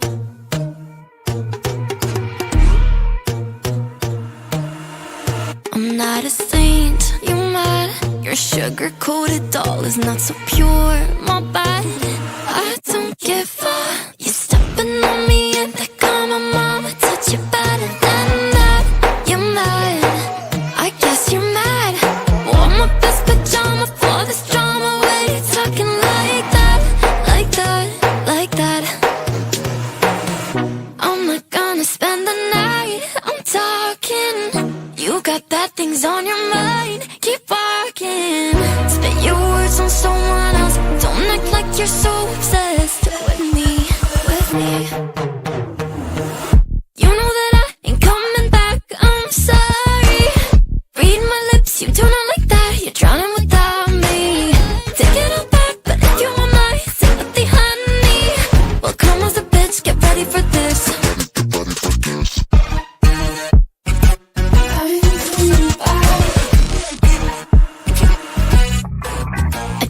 I'm not a saint, you're mad. Your sugar-coated doll is not so pure, my bad. I don't give a. You stepping on me and they call my mama, touch you better than that. You're mad, I guess you're mad. Wore my best pajama for this drama. Why you talking like that, like that, like that? I'm not gonna spend the night, I'm talking. You got bad things on your mind, keep walking. Spit your words on someone else. Don't act like you're so obsessed with me, with me. You know that I ain't coming back, I'm sorry. Read my lips, you do not like that. You're drowning without me. Take it all back, but if you want my sympathy, honey, well, come as a bitch, get ready for this.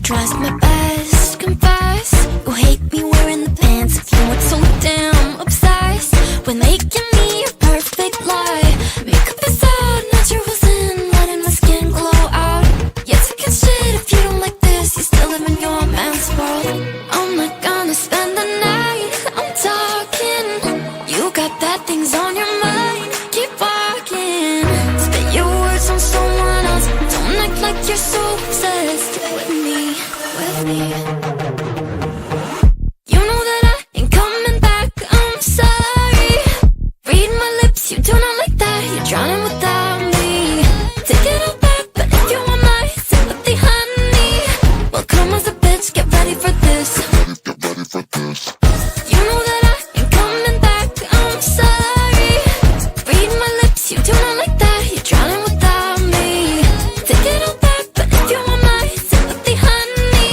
Tries my best, confess. You hate me wearing the pants. If you weren't so damn obsessed with making me your perfect lie. Makeup is out, naturals in, letting my skin glow out. You're taking shit if you don't like this. You still live in your man's world. I'm not gonna spend the night, I'm talking. You got bad things on your mind, keep walking. Spit your words on someone else. Don't act like you're so obsessed with me, with me. You know that I ain't coming back, I'm sorry. Read my lips, you do not like that. You're drowning without me. Take it all back, but if you want my sympathy, honey, well, come as a bitch, get ready for this. Get ready for this. You know that I ain't coming back, I'm sorry. Read my lips, you do not like that. You're drowning without me. Take it all back, but if you want my sympathy, honey,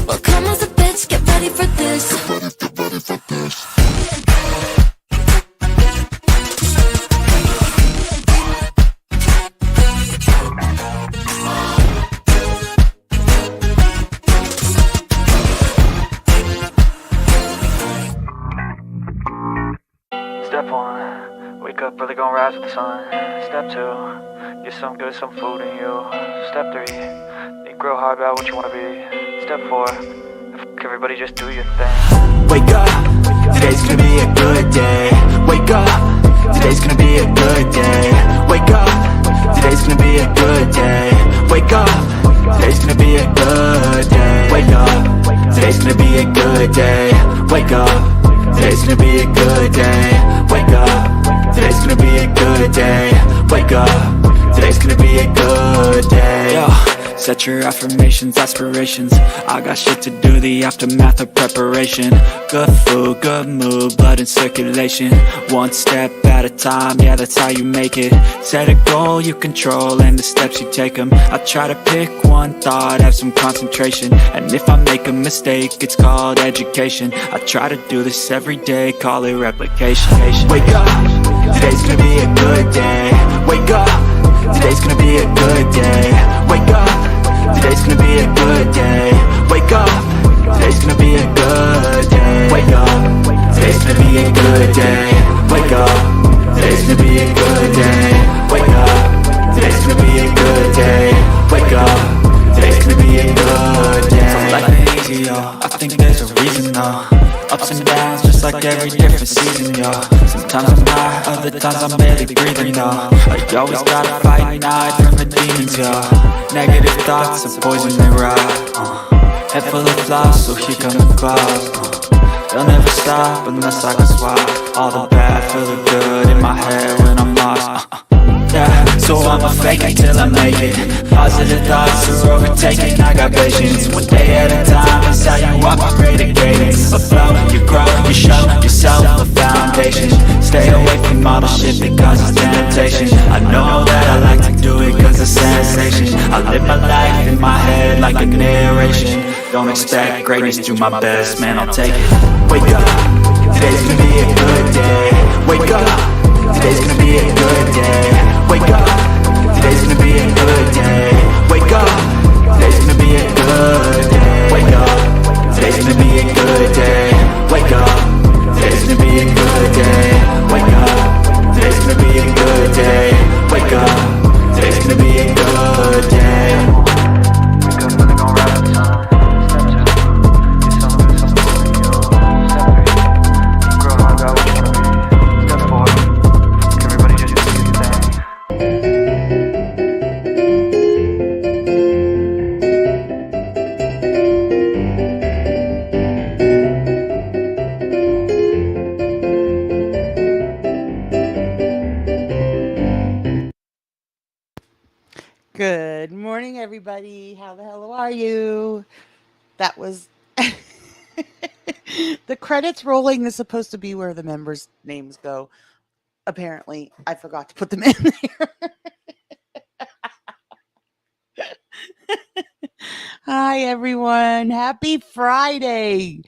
well, come as a bitch, get ready for this. Get ready for this. Step 1, wake up early, gon' rise with the sun. Step 2, get some good, some food in you. Step 3, think real hard about what you wanna be. Step 4, fuck everybody, just do your thing. Wake up, today's gonna be a good day. Wake up, today's gonna be a good day. Wake up, today's gonna be a good day. Wake up, today's gonna be a good day. Wake up, today's gonna be a good day. Wake up, today's gonna be a good day. Wake up, today's gonna be a good day. Wake up, today's gonna be a good day. Yo. Set your affirmations, aspirations. I got shit to do, the aftermath of preparation. Good food, good mood, blood in circulation. One step at a time, yeah, that's how you make it. Set a goal you control and the steps you take them. I try to pick one thought, have some concentration. And if I make a mistake, it's called education. I try to do this every day, call it replication. Wake up, today's gonna be a good day. Wake up, today's gonna be a good day. Wake up, today's gonna be a good day. Wake up, today's gonna be a good day. Wake up, today's gonna be a good day. Wake up, today's gonna be a good day. Wake up, today's gonna be a good day. Wake up, today's gonna be a good day. So life ain't easy, yo, I think there's a reason, though. Ups and downs, just like every different season, yo. Sometimes I'm high, other times I'm barely breathing, though. I always gotta fight and hide from the demons, yo. Negative thoughts are poison they ride. Head full of flaws, so here come the clouds. They'll never stop unless I can swap all the bad for the good in my head when I'm lost. Yeah, so I'ma fake it till I make it. Positive thoughts are overtaken, I got patience. One day at a time, that's how you upgrade a cadence. Afloat, you grow, you show yourself a foundation. Stay away from all the shit that causes temptation. I know that I like to do it cause it's sensation. I live my life in my head like a narration. Don't expect greatness, do my best, man, I'll take it. Wake up, today's gonna be a good day. Wake up, today's gonna be a good day. Wake up, today's gonna be a good day. Wake up, today's gonna be a good day. Wake up, today's gonna be a good day. Wake up, today's gonna be a everybody. How the hell are you? That was the credits rolling is supposed to be where the members' names go. Apparently, I forgot to put them in there. Hi, everyone. Happy Friday.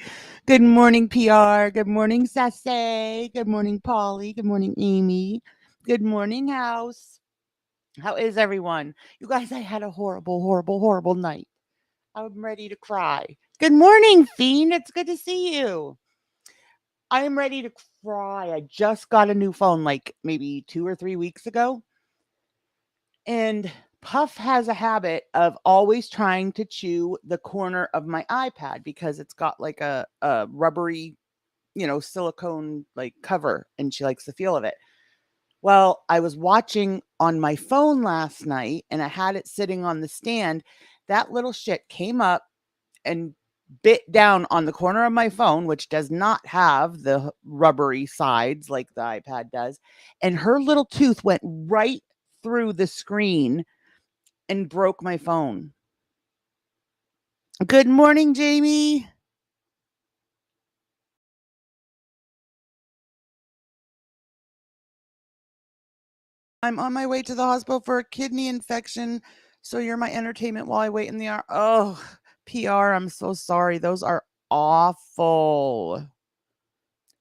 Good morning, PR. Good morning, Sassy. Good morning, Polly. Good morning, Amy. Good morning, House. How is everyone? You guys, I had a horrible night. I'm ready to cry. Good morning, Fiend. It's good to see you. I am ready to cry. I just got a new phone like maybe 2 or 3 weeks ago. And Puff has a habit of always trying to chew the corner of my iPad because it's got like a rubbery, silicone like cover, and she likes the feel of it. Well, I was watching on my phone last night and I had it sitting on the stand. That little shit came up and bit down on the corner of my phone, which does not have the rubbery sides like the iPad does. And her little tooth went right through the screen and broke my phone. Good morning, Jamie. I'm on my way to the hospital for a kidney infection. So you're my entertainment while I wait in the ER. Oh, PR, I'm so sorry. Those are awful.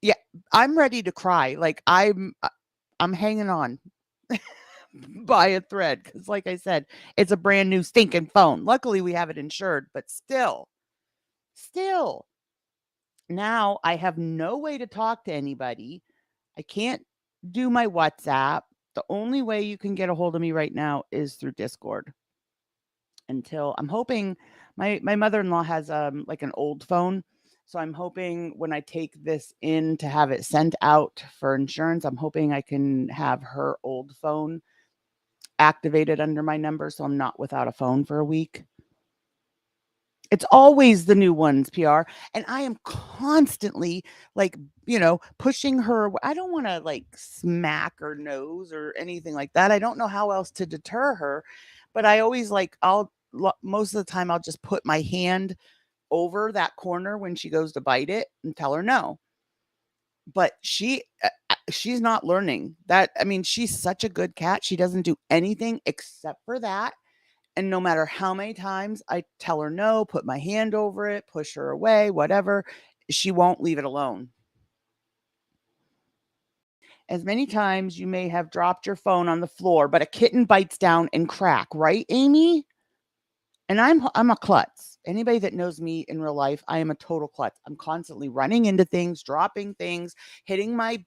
Yeah, I'm ready to cry. Like I'm hanging on by a thread because, like I said, it's a brand new stinking phone. Luckily, we have it insured, but still, now I have no way to talk to anybody. I can't do my WhatsApp. The only way you can get a hold of me right now is through Discord. Until I'm hoping my mother-in-law has like an old phone. So I'm hoping when I take this in to have it sent out for insurance, I'm hoping I can have her old phone activated under my number so I'm not without a phone for a week. It's always the new ones, PR. And I am constantly like, pushing her. I don't want to like smack her nose or anything like that. I don't know how else to deter her, but I always like, most of the time I'll just put my hand over that corner when she goes to bite it and tell her no. But she's not learning that. I mean, she's such a good cat. She doesn't do anything except for that. And no matter how many times I tell her no, put my hand over it, push her away, whatever, she won't leave it alone. As many times you may have dropped your phone on the floor, but a kitten bites down and crack, right, Amy? And I'm a klutz. Anybody that knows me in real life, I am a total klutz. I'm constantly running into things, dropping things, hitting my,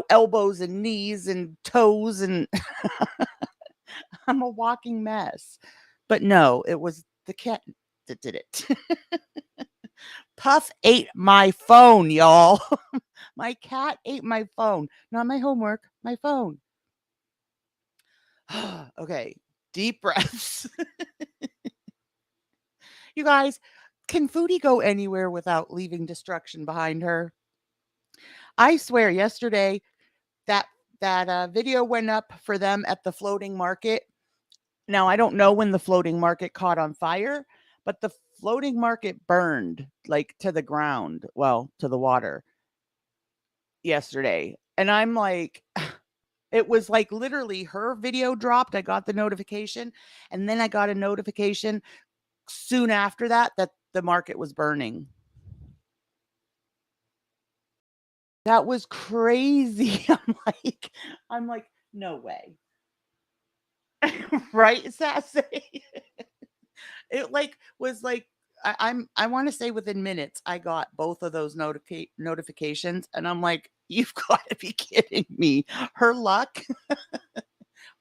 elbows and knees and toes, and I'm a walking mess. But no, it was the cat that did it. Puff ate my phone, y'all. My cat ate my phone. Not my homework, my phone. Okay, deep breaths. You guys, can Foodie go anywhere without leaving destruction behind her? I swear yesterday that video went up for them at the floating market. Now, I don't know when the floating market caught on fire, but the floating market burned like to the ground, well, to the water yesterday. And I'm like, it was like literally her video dropped. I got the notification, and then I got a notification soon after that the market was burning. That was crazy. I'm like, no way. Right, Sassy? It was like I want to say within minutes I got both of those notifications, and I'm like, you've got to be kidding me. Her luck?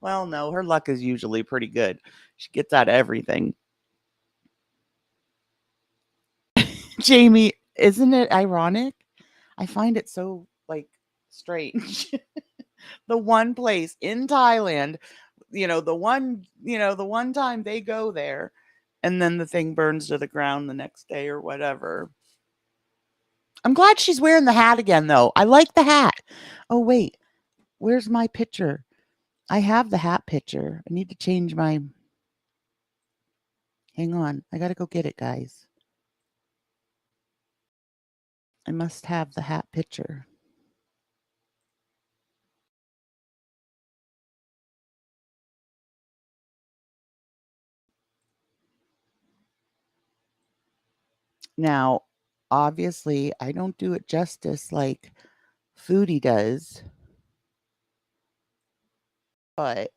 Well, no, her luck is usually pretty good. She gets out of everything. Jamie, isn't it ironic? I find it so like strange. The one place in Thailand, the one time they go there, and then the thing burns to the ground the next day or whatever. I'm glad she's wearing the hat again, though. I like the hat. Oh, wait. Where's my picture? I have the hat picture. I need to change my... Hang on. I got to go get it, guys. I must have the hat picture. Now, obviously, I don't do it justice like Foodie does, but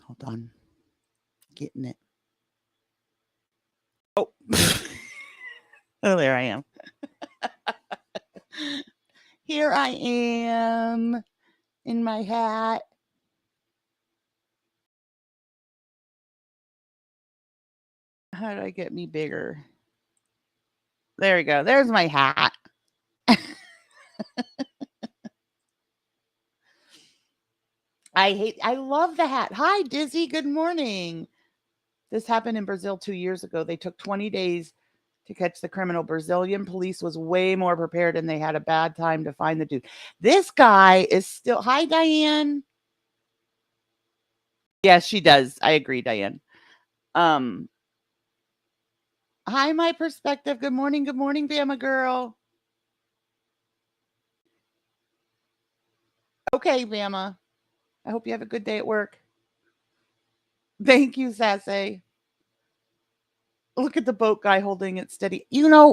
hold on. Getting it. Oh. Oh, there I am. Here I am in my hat. How do I get me bigger? There we go. There's my hat. I love the hat. Hi, Dizzy. Good morning. This happened in Brazil 2 years ago. They took 20 days to catch the criminal. Brazilian police was way more prepared and they had a bad time to find the dude. This guy is still. Hi, Diane. Yes, she does. I agree, Diane. Hi, my perspective. Good morning, Bama girl. Okay, Bama. I hope you have a good day at work. Thank you, Sassy. Look at the boat guy holding it steady.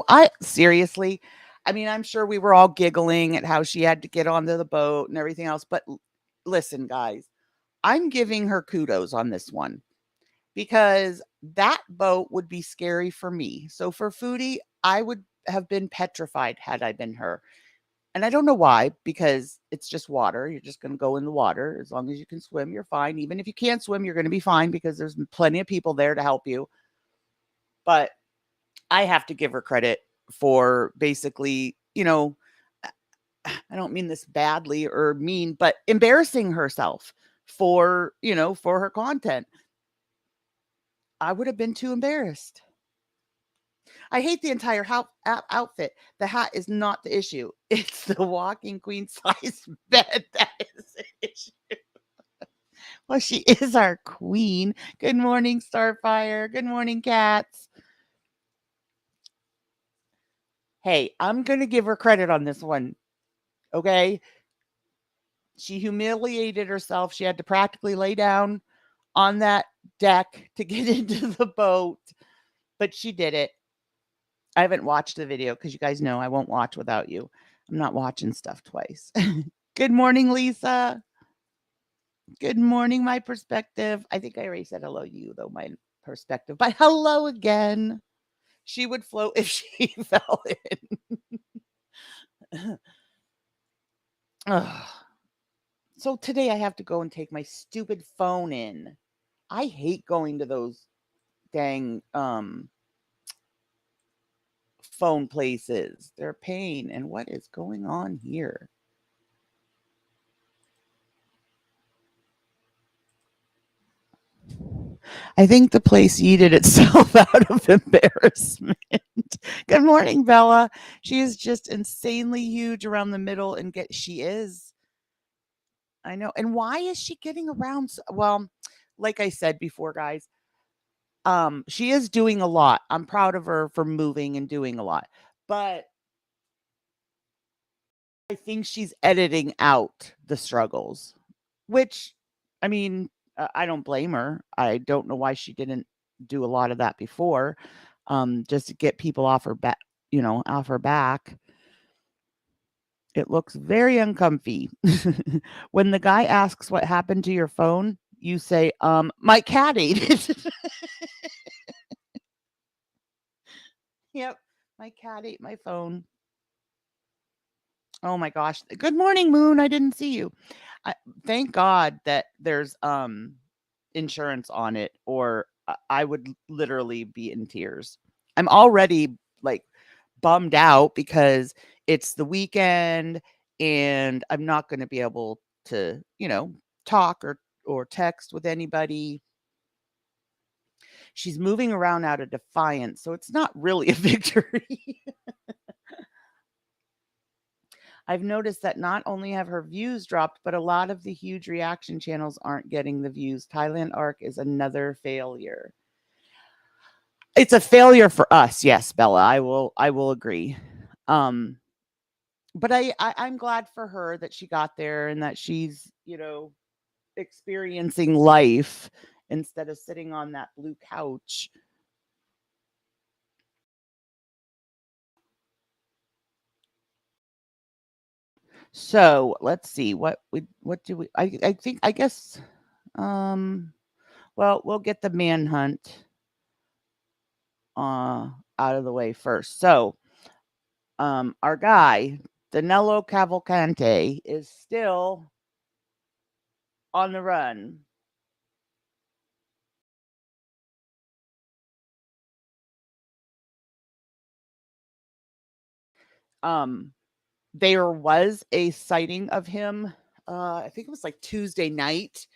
I seriously, I mean, I'm sure we were all giggling at how she had to get onto the boat and everything else. But listen, guys, I'm giving her kudos on this one because that boat would be scary for me. So for Foodie, I would have been petrified had I been her. And I don't know why, because it's just water. You're just going to go in the water. As long as you can swim, you're fine. Even if you can't swim, you're going to be fine because there's plenty of people there to help you. But I have to give her credit for basically, I don't mean this badly or mean, but embarrassing herself for her content. I would have been too embarrassed. I hate the entire outfit. The hat is not the issue. It's the walking queen size bed that is the issue. Well, she is our queen. Good morning, Starfire. Good morning, cats. Hey, I'm going to give her credit on this one. Okay? She humiliated herself. She had to practically lay down on that deck to get into the boat, but she did it. I haven't watched the video because you guys know I won't watch without you. I'm not watching stuff twice. Good morning, Lisa. Good morning, my perspective. I think I already said hello to you, though, my perspective. But hello again. She would float if she fell in. So today I have to go and take my stupid phone in. I hate going to those dang phone places. They're a pain. And what is going on here? I think the place yeeted itself out of embarrassment. Good morning, Bella. She is just insanely huge around the middle and she is. I know. And why is she getting around well, like I said before, guys, she is doing a lot. I'm proud of her for moving and doing a lot. But I think she's editing out the struggles, which, I mean, I don't blame her. I don't know why she didn't do a lot of that before, just to get people off her back, off her back. It looks very uncomfy. When the guy asks what happened to your phone, you say, my cat ate it. Yep, my cat ate my phone. Oh my gosh. Good morning, Moon. I didn't see you. Thank God that there's insurance on it, or I would literally be in tears. I'm already like bummed out because it's the weekend and I'm not going to be able to, talk or text with anybody. She's moving around out of defiance, so it's not really a victory. I've noticed that not only have her views dropped, but a lot of the huge reaction channels aren't getting the views. Thailand arc is another failure. It's a failure for us, yes, Bella. I will agree. But I'm glad for her that she got there and that she's, experiencing life instead of sitting on that blue couch. So let's see what do we I think I guess well we'll get the manhunt out of the way first. So our guy Danilo Cavalcante is still on the run. There was a sighting of him, I think it was like Tuesday night,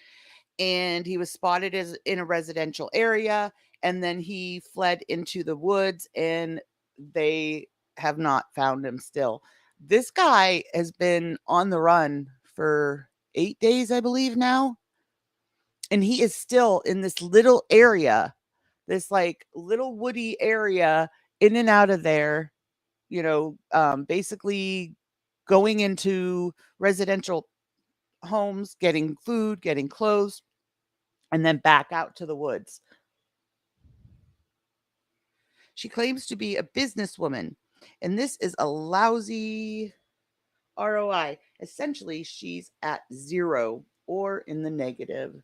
and he was spotted as in a residential area, and then he fled into the woods, and they have not found him still. This guy has been on the run for 8 days, I believe now, and he is still in this little area, this like little woody area, in and out of there, basically going into residential homes, getting food, getting clothes, and then back out to the woods. She claims to be a businesswoman, and this is a lousy ROI. Essentially, she's at zero or in the negative.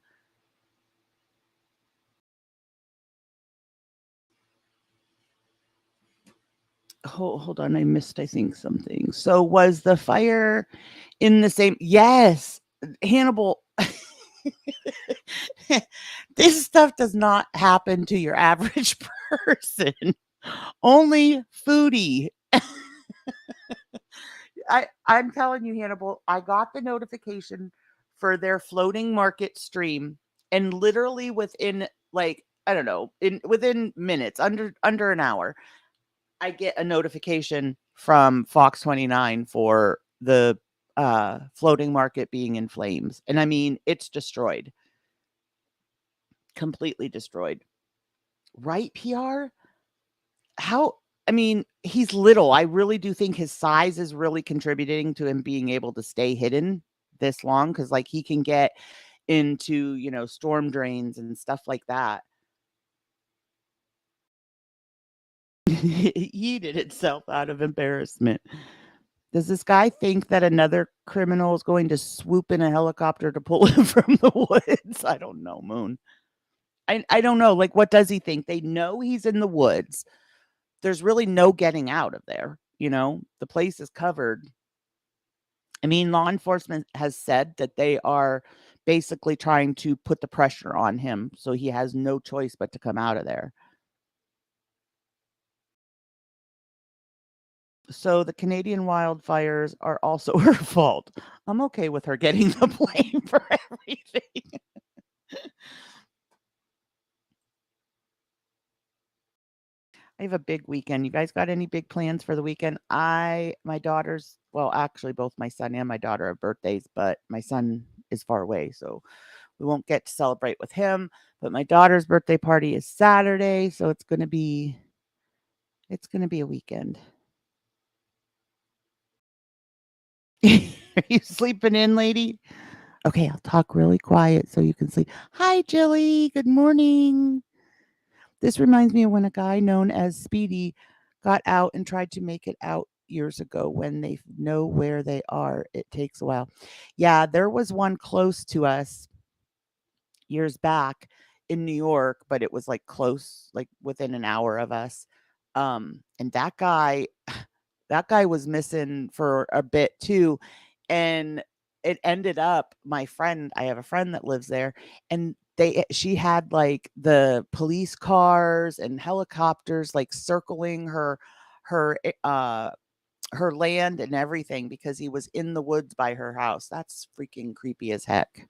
Hold on, I missed, I think, something. So was the fire in the same? Yes, Hannibal. This stuff does not happen to your average person. Only Foodie. I'm telling you, Hannibal, I got the notification for their floating market stream, and literally within like, I don't know, within minutes, under an hour, I get a notification from Fox 29 for the floating market being in flames. And I mean, it's destroyed. Completely destroyed. Right, PR? I mean, he's little. I really do think his size is really contributing to him being able to stay hidden this long, because like he can get into, storm drains and stuff like that. Yeeted itself out of embarrassment. Does this guy think that another criminal is going to swoop in a helicopter to pull him from the woods? I don't know, Moon. I don't know. Like, what does he think? They know he's in the woods. There's really no getting out of there. The place is covered. I mean, law enforcement has said that they are basically trying to put the pressure on him, so he has no choice but to come out of there. So the Canadian wildfires are also her fault. I'm okay with her getting the blame for everything. I have a big weekend. You guys got any big plans for the weekend? My daughters, well, actually both my son and my daughter have birthdays, but my son is far away, so we won't get to celebrate with him. But my daughter's birthday party is Saturday, so it's going to be a weekend. Are you sleeping in, lady? Okay, I'll talk really quiet so you can sleep. Hi, Jilly. Good morning. This reminds me of when a guy known as Speedy got out and tried to make it out years ago. When they know where they are, it takes a while. Yeah, there was one close to us years back in New York, but it was like close, like within an hour of us. And that guy was missing for a bit too. And it ended up, I have a friend that lives there, and she had like the police cars and helicopters like circling her land and everything, because he was in the woods by her house. That's freaking creepy as heck.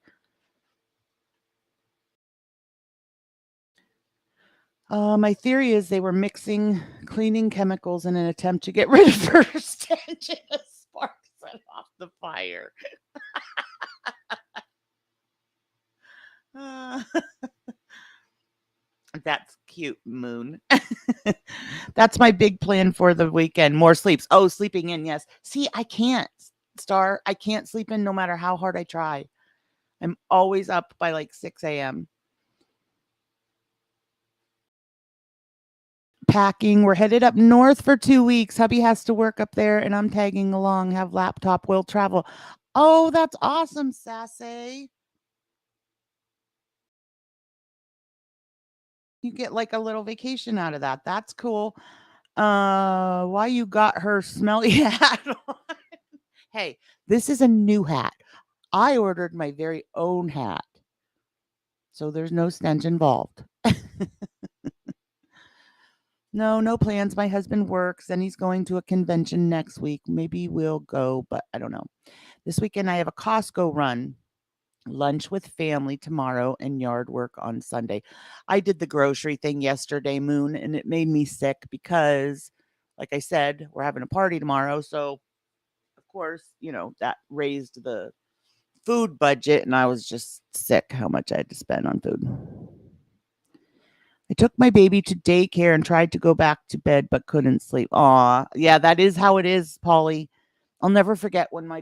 My theory is they were mixing cleaning chemicals in an attempt to get rid of her stench, and a spark set off the fire. Uh, That's cute, Moon. That's my big plan for the weekend. More sleeps. Oh, sleeping in, yes. See, I can't, Star. I can't sleep in no matter how hard I try. I'm always up by like 6 a.m. Packing. We're headed up north for 2 weeks. Hubby has to work up there, and I'm tagging along. Have laptop. Will travel. Oh, that's awesome, Sassy. You get like a little vacation out of that. That's cool. Why you got her smelly hat on? Hey, this is a new hat. I ordered my very own hat. So there's no stench involved. No plans. My husband works and he's going to a convention next week. Maybe we'll go, but I don't know. This weekend I have a Costco run, lunch with family tomorrow, and yard work on Sunday. I did the grocery thing yesterday, Moon, and it made me sick because, like I said, we're having a party tomorrow. So, of course, that raised the food budget, and I was just sick how much I had to spend on food. I took my baby to daycare and tried to go back to bed, but couldn't sleep. Aw, yeah, that is how it is, Polly. I'll never forget when my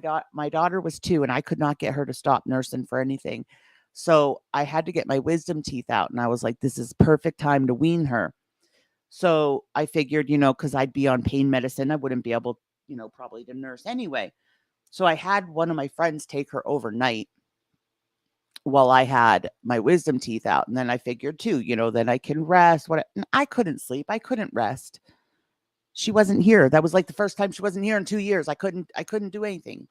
daughter was 2 and I could not get her to stop nursing for anything. So I had to get my wisdom teeth out, and I was like, this is perfect time to wean her. So I figured, because I'd be on pain medicine, I wouldn't be able, probably to nurse anyway. So I had one of my friends take her overnight while I had my wisdom teeth out. And then I figured too, then I can rest. I couldn't sleep. I couldn't rest. She wasn't here. That was like the first time she wasn't here in 2 years. I couldn't do anything.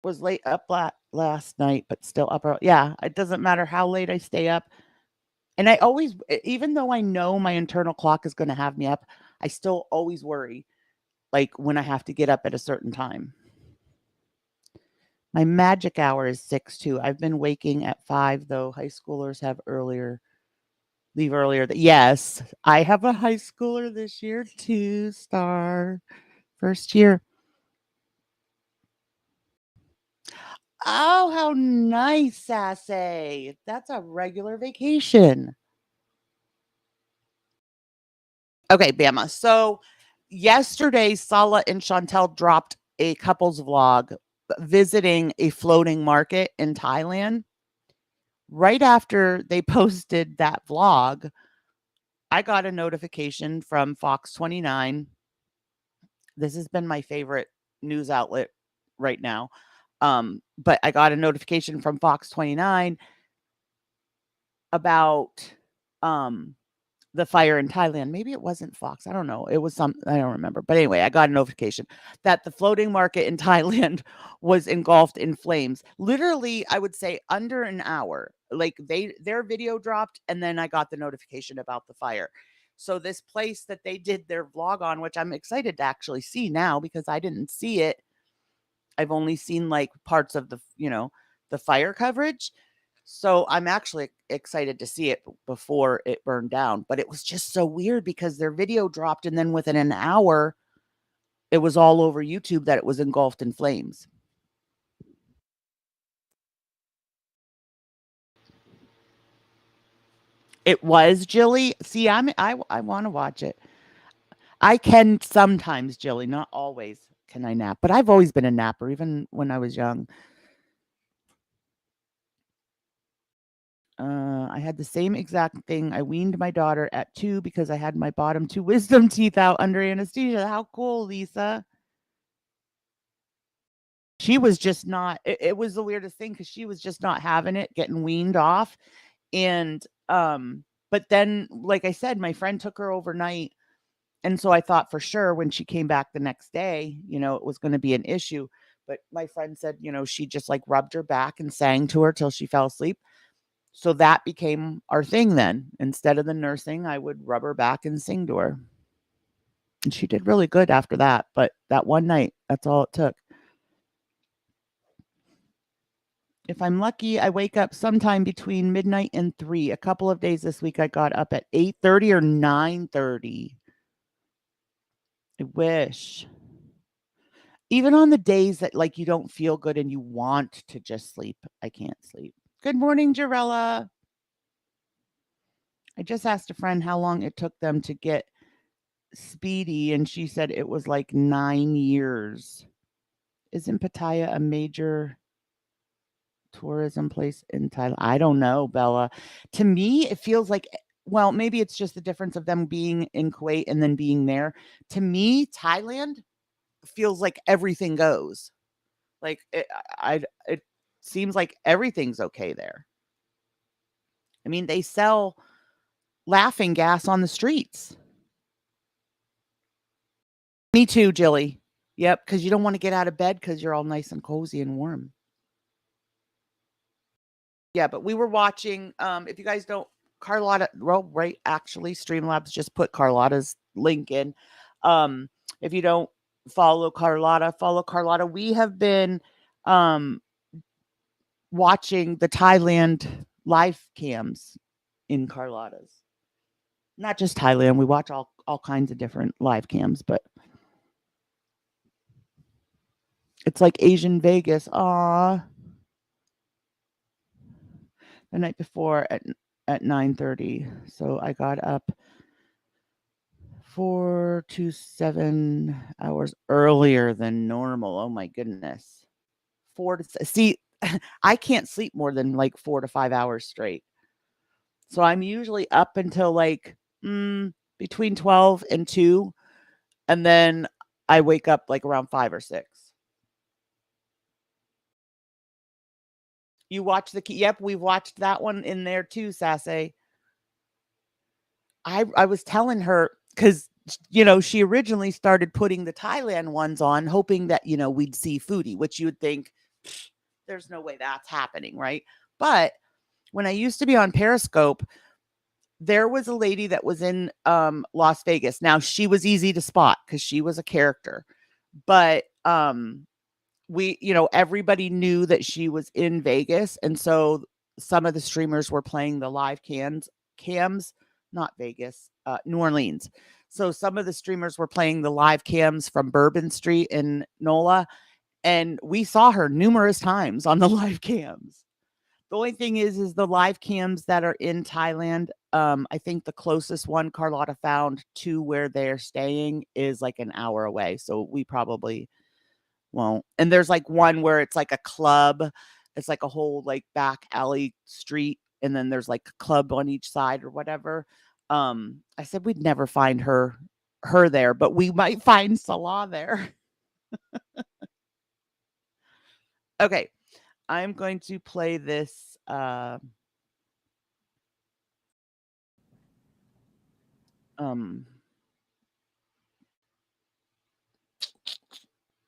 Was late up last night, but still up. Yeah, it doesn't matter how late I stay up. And I always, even though I know my internal clock is going to have me up, I still always worry, like when I have to get up at a certain time. My magic hour is 6 too. I've been waking at 5 though. High schoolers leave earlier. Yes, I have a high schooler this year too, Star. First year. Oh, how nice, Sassy. That's a regular vacation. Okay, Bama. So yesterday, Salah and Chantel dropped a couples vlog visiting a floating market in Thailand. Right after they posted that vlog, I got a notification from Fox 29. This has been my favorite news outlet right now. But I got a notification from Fox 29 about the fire in Thailand. Maybe it wasn't Fox. I don't know. It was I don't remember. But anyway, I got a notification that the floating market in Thailand was engulfed in flames. Literally, I would say under an hour. Like their video dropped and then I got the notification about the fire. So this place that they did their vlog on, which I'm excited to actually see now because I didn't see it. I've only seen like parts of the fire coverage. So I'm actually excited to see it before it burned down. But it was just so weird because their video dropped and then within an hour, it was all over YouTube that it was engulfed in flames. It was, Jilly. See, I want to watch it. I can sometimes, Jilly, not always can I nap, but I've always been a napper, even when I was young. I had the same exact thing. I weaned my daughter at 2 because I had my bottom 2 wisdom teeth out under anesthesia. How cool, Lisa. She was just not, it was the weirdest thing because she was just not having it, getting weaned off. And, but then, like I said, my friend took her overnight. And so I thought for sure when she came back the next day, it was going to be an issue. But my friend said, she just like rubbed her back and sang to her till she fell asleep. So that became our thing then. Instead of the nursing, I would rub her back and sing to her. And she did really good after that. But that one night, that's all it took. If I'm lucky, I wake up sometime between midnight and 3. A couple of days this week, I got up at 8:30 or 9:30. I wish. Even on the days that, like, you don't feel good and you want to just sleep, I can't sleep. Good morning, Jarella. I just asked a friend how long it took them to get Speedy, and she said it was like 9 years. Isn't Pattaya a major tourism place in Thailand? I don't know, Bella. To me, it feels like, well, maybe it's just the difference of them being in Kuwait and then being there. To me, Thailand feels like everything goes. Like it seems like everything's okay there. I mean, they sell laughing gas on the streets. Me too, Jilly. Yep, because you don't want to get out of bed because you're all nice and cozy and warm. Yeah, but we were watching, if you guys don't, Carlotta, well, right, actually, Streamlabs just put Carlotta's link in. If you don't follow Carlotta. We have been watching the Thailand live cams in Carlotta's. Not just Thailand, we watch all kinds of different live cams, but it's like Asian Vegas. Aw. The night before at 9:30. So I got up 4 to 7 hours earlier than normal. Oh my goodness. 4 to see, I can't sleep more than like 4 to 5 hours straight. So I'm usually up until like between 12 and 2, and then I wake up like around 5 or 6. You watch the yep, we've watched that one in there too, Sassy. I was telling her because she originally started putting the Thailand ones on, hoping that we'd see Foodie, which you would think there's no way that's happening, right? But when I used to be on Periscope, there was a lady that was in Las Vegas. Now she was easy to spot because she was a character, but we, everybody knew that she was in Vegas. And so some of the streamers were playing the live cams, not Vegas, New Orleans. So some of the streamers were playing the live cams from Bourbon Street in NOLA. And we saw her numerous times on the live cams. The only thing is the live cams that are in Thailand. I think the closest one Carlotta found to where they're staying is like an hour away. So we probably won't. And there's like one where it's like a club. It's like a whole like back alley street. And then there's like a club on each side or whatever. I said we'd never find her there, but we might find Salah there. Okay. I'm going to play this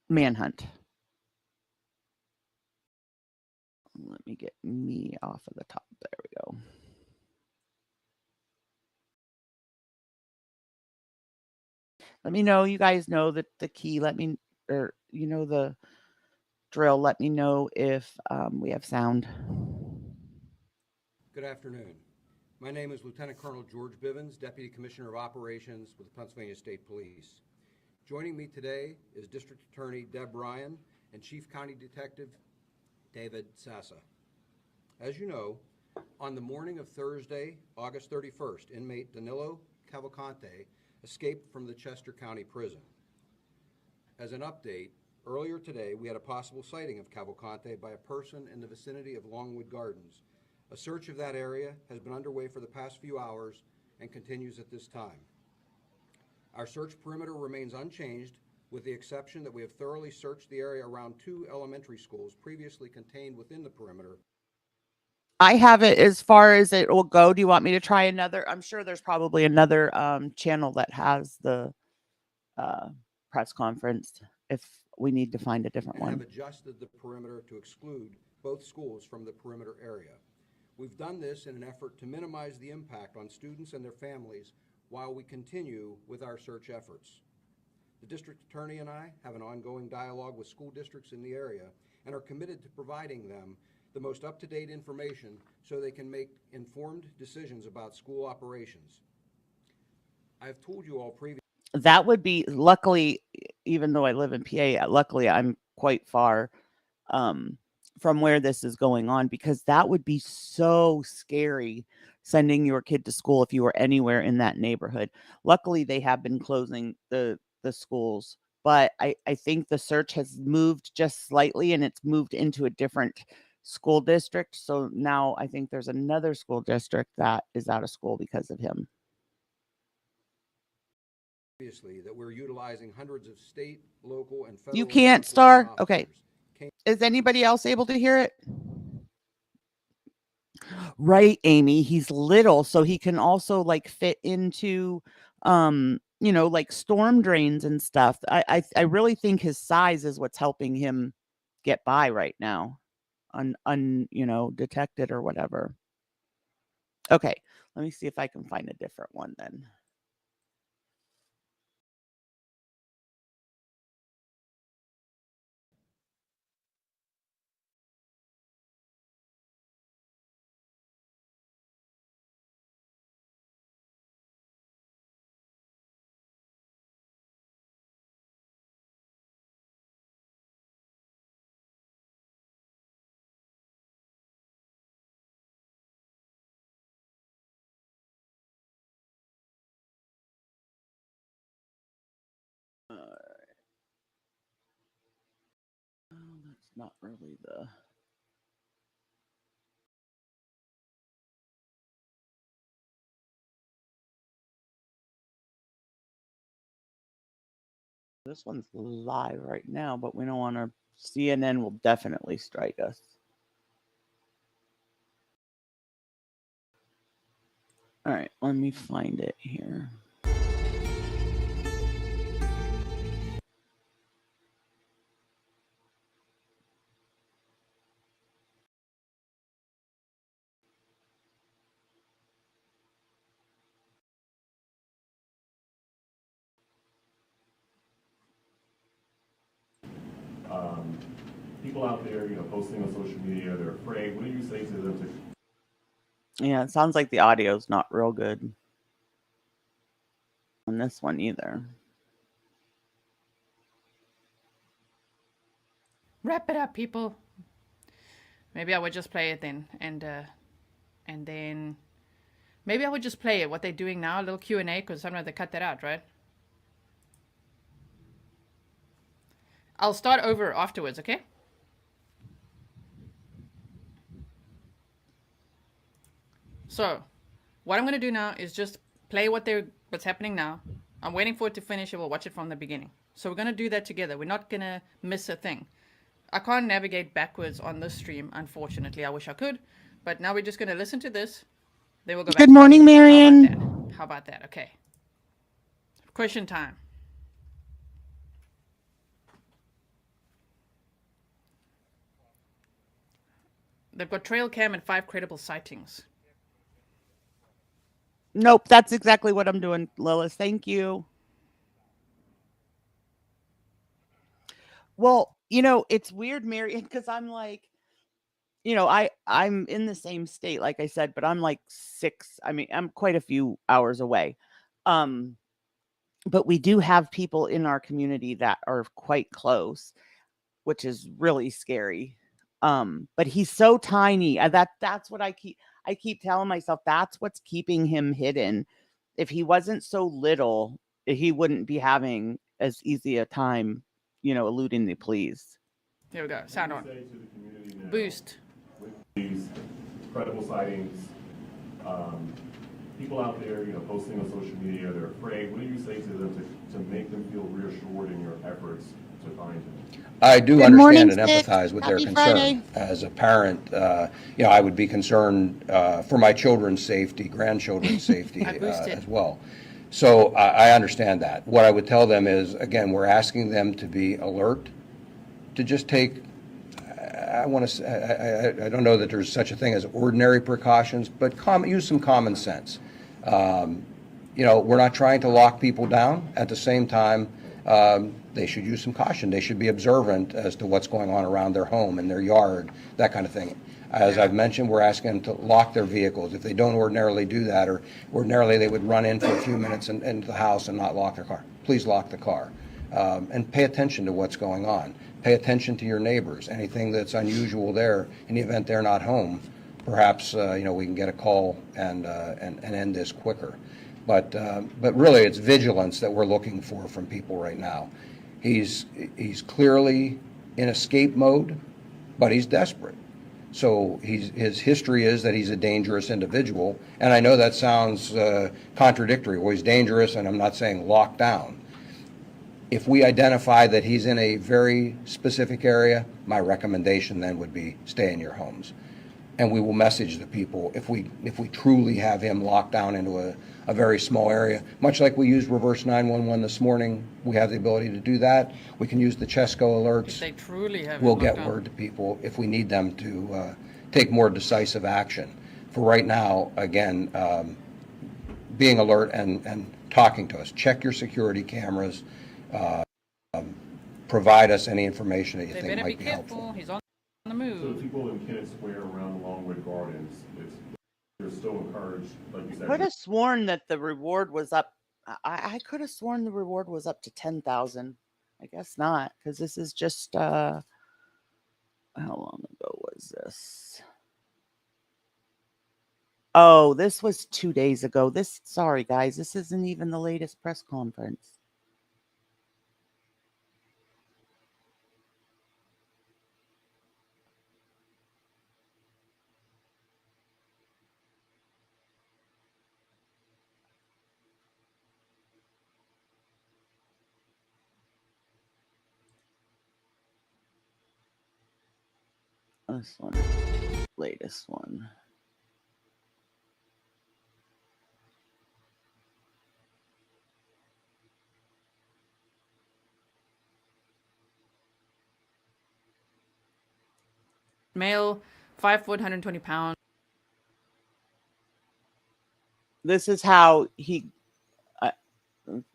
Manhunt. Let me get me off of the top. There we go. Let me know. You guys know that the key. Let me, or the drill. Let me know if we have sound. Good afternoon. My name is Lieutenant Colonel George Bivens, Deputy Commissioner of Operations with the Pennsylvania State Police. Joining me today is District Attorney Deb Ryan and Chief County Detective David Sassa. As you know, on the morning of Thursday, August 31st, inmate Danilo Cavalcante escaped from the Chester County Prison. As an update, earlier today we had a possible sighting of Cavalcante by a person in the vicinity of Longwood Gardens. A search of that area has been underway for the past few hours and continues at this time. Our search perimeter remains unchanged, with the exception that we have thoroughly searched the area around 2 elementary schools previously contained within the perimeter. I have it as far as it will go. Do you want me to try another? I'm sure there's probably another channel that has the press conference if we need to find a different one. Have adjusted the perimeter to exclude both schools from the perimeter area. We've done this in an effort to minimize the impact on students and their families while we continue with our search efforts. The District Attorney and I have an ongoing dialogue with school districts in the area and are committed to providing them the most up-to-date information so they can make informed decisions about school operations. I've told you all previously. That would be, luckily, even though I live in PA, luckily I'm quite far from where this is going on, because that would be so scary sending your kid to school if you were anywhere in that neighborhood. Luckily, they have been closing the schools, but I think the search has moved just slightly, and it's moved into a different school district. So now I think there's another school district that is out of school because of him. That we're utilizing hundreds of state, local, and federal. You can't, Star? Okay. Is anybody else able to hear it? Right, Amy. He's little, so he can also like fit into like storm drains and stuff. I really think his size is what's helping him get by right now, detected or whatever. Okay, let me see if I can find a different one then. That's not really the... This one's live right now, but we don't want to... CNN will definitely strike us. All right, let me find it here. People out there, posting on social media, they're afraid. What do you say to them? Yeah, it sounds like the audio's not real good on this one either. Wrap it up, people. Maybe I would just play it then, and then maybe I would just play it. What they're doing now, a little Q&A, because sometimes they cut that out, right? I'll start over afterwards, okay? So, what I'm going to do now is just play what's happening now. I'm waiting for it to finish, and we'll watch it from the beginning. So we're going to do that together. We're not going to miss a thing. I can't navigate backwards on this stream, unfortunately. I wish I could. But now we're just going to listen to this. Then we'll go back. Good morning, Marion. How about that? Okay. Question time. They've got trail cam and 5 credible sightings. Nope, that's exactly what I'm doing, Lilith. Thank you. Well, it's weird, Marion, because I'm like, I'm in the same state, like I said, but I'm like I'm quite a few hours away. But we do have people in our community that are quite close, which is really scary. But he's so tiny. That's what I keep telling myself, that's what's keeping him hidden. If he wasn't so little, he wouldn't be having as easy a time, eluding the police. Here we go. Sound on. Boost. With these credible sightings, people out there, posting on social media, they're afraid. What do you say to them to make them feel reassured in your efforts to find him? I do Good understand morning, and Stick. empathize with their Happy concern. Friday. As a parent, I would be concerned for my children's safety, grandchildren's safety as well. So I understand that. What I would tell them is, again, we're asking them to be alert, to just take, I don't know that there's such a thing as ordinary precautions, but use some common sense. We're not trying to lock people down. At the same time, they should use some caution. They should be observant as to what's going on around their home and their yard, that kind of thing. As I've mentioned, we're asking them to lock their vehicles. If they don't ordinarily do that, or ordinarily they would run in for a few minutes into the house and not lock their car, please lock the car. And pay attention to what's going on. Pay attention to your neighbors. Anything that's unusual there, in the event they're not home, perhaps we can get a call and end this quicker. But really, it's vigilance that we're looking for from people right now. He's clearly in escape mode, but he's desperate. So his history is that he's a dangerous individual, and I know that sounds contradictory. Well, he's dangerous, and I'm not saying locked down. If we identify that he's in a very specific area, my recommendation then would be stay in your homes. And we will message the people if we truly have him locked down into a very small area. Much like we used reverse 911 this morning, we have the ability to do that. We can use the Chesco alerts. If they truly have We'll get word to people if we need them to take more decisive action. For right now, again, being alert and talking to us. Check your security cameras. Provide us any information that you think might be helpful. He's on the So move. the people in Kennett Square around Longwood Gardens, they're still encouraged, like you said. Could have sworn that the reward was up. I could have sworn the reward was up to 10,000. I guess not, because this is just how long ago was this? Oh, this was 2 days ago. Sorry guys, this isn't even the latest press conference. This one, latest one. Male, 5 foot, 120 pounds. This is how he.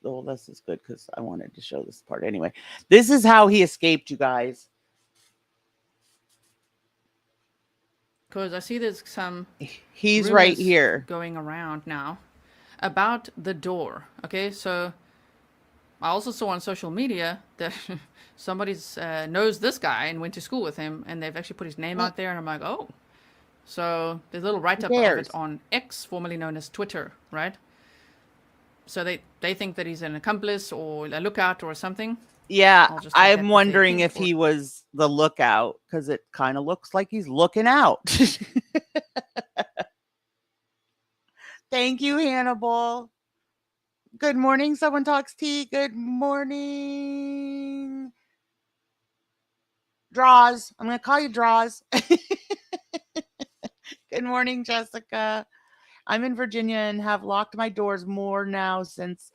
Well, this is good because I wanted to show this part anyway. This is how he escaped, you guys. Because I see there's some He's right rumors here going around now about the door. Okay, so I also saw on social media that somebody knows this guy and went to school with him, and they've actually put his name out there, and I'm like, oh. So there's a little write-up of it on X, formerly known as Twitter, right? So they think that he's an accomplice or a lookout or something. Yeah, I'll just take that I'm as wondering a if hint he was the lookout because it kind of looks like he's looking out. Thank you, Hannibal. Good morning, Someone Talks Tea. Good morning. Draws. I'm going to call you Draws. Good morning, Jessica. I'm in Virginia and have locked my doors more now since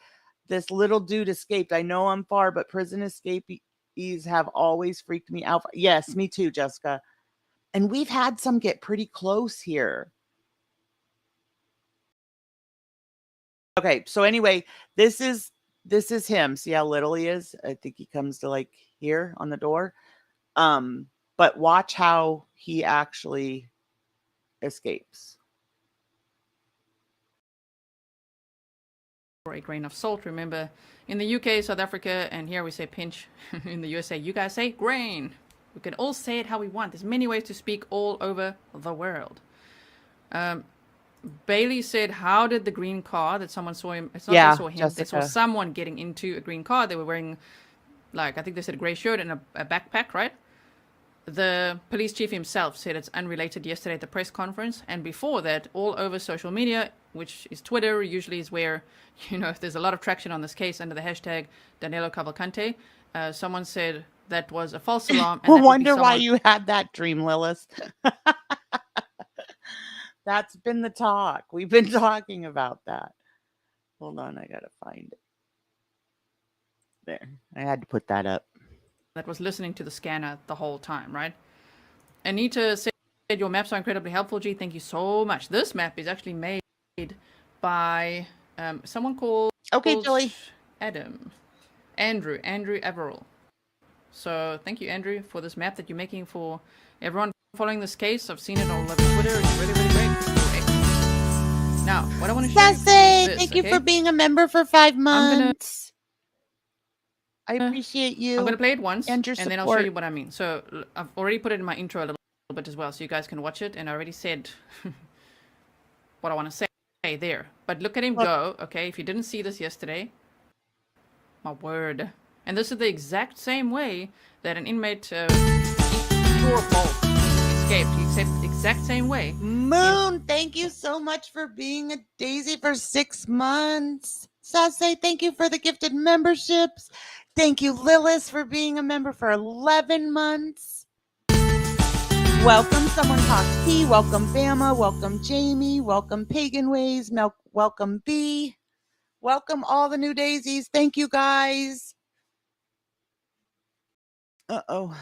this little dude escaped. I know I'm far, but prison escapees have always freaked me out. Yes, me too, Jessica. And we've had some get pretty close here. Okay, so anyway, this is him. See how little he is? I think he comes to like here on the door. But watch how he actually escapes. For a grain of salt. Remember, in the UK, South Africa, and here we say pinch. In the USA, you guys say grain. We can all say it how we want. There's many ways to speak all over the world. Bailey said, how did the green car that someone saw him? It's not they saw him. Jessica. They saw someone getting into a green car. They were wearing, like, I think they said a gray shirt and a backpack, right? The police chief himself said it's unrelated yesterday at the press conference. And before that, all over social media, which is Twitter, usually is where, if there's a lot of traction on this case under the hashtag Danilo Cavalcante, someone said that was a false alarm. And I wonder why you had that dream, Lilith. That's been the talk. We've been talking about that. Hold on, I gotta find it. There, I had to put that up. That was listening to the scanner the whole time, right? Anita said, your maps are incredibly helpful, G. Thank you so much. This map is actually made by someone called Julie. Andrew Averill. So thank you, Andrew, for this map that you're making for everyone. following this case. I've seen it all over Twitter. It's really, really great. Now, what I want to show you Sassy, is this, thank you okay? for being a member for 5 gonna- months. I appreciate you. I'm going to play it once, and your then I'll show support. you what I mean. So I've already put it in my intro a little bit as well, so you guys can watch it. And I already said what I want to say there. But look at him go, okay? If you didn't see this yesterday, my word. And this is the exact same way that an inmate door bolt escaped. He escaped the exact same way. Moon, thank you so much for being a daisy for 6 months. Sassy, thank you for the gifted memberships. Thank you, Lilith, for being a member for 11 months. Welcome, Someone Talk T. Welcome, Bama. Welcome, Jamie. Welcome, Pagan Ways. Welcome, B. Welcome, all the new daisies. Thank you, guys. Uh-oh.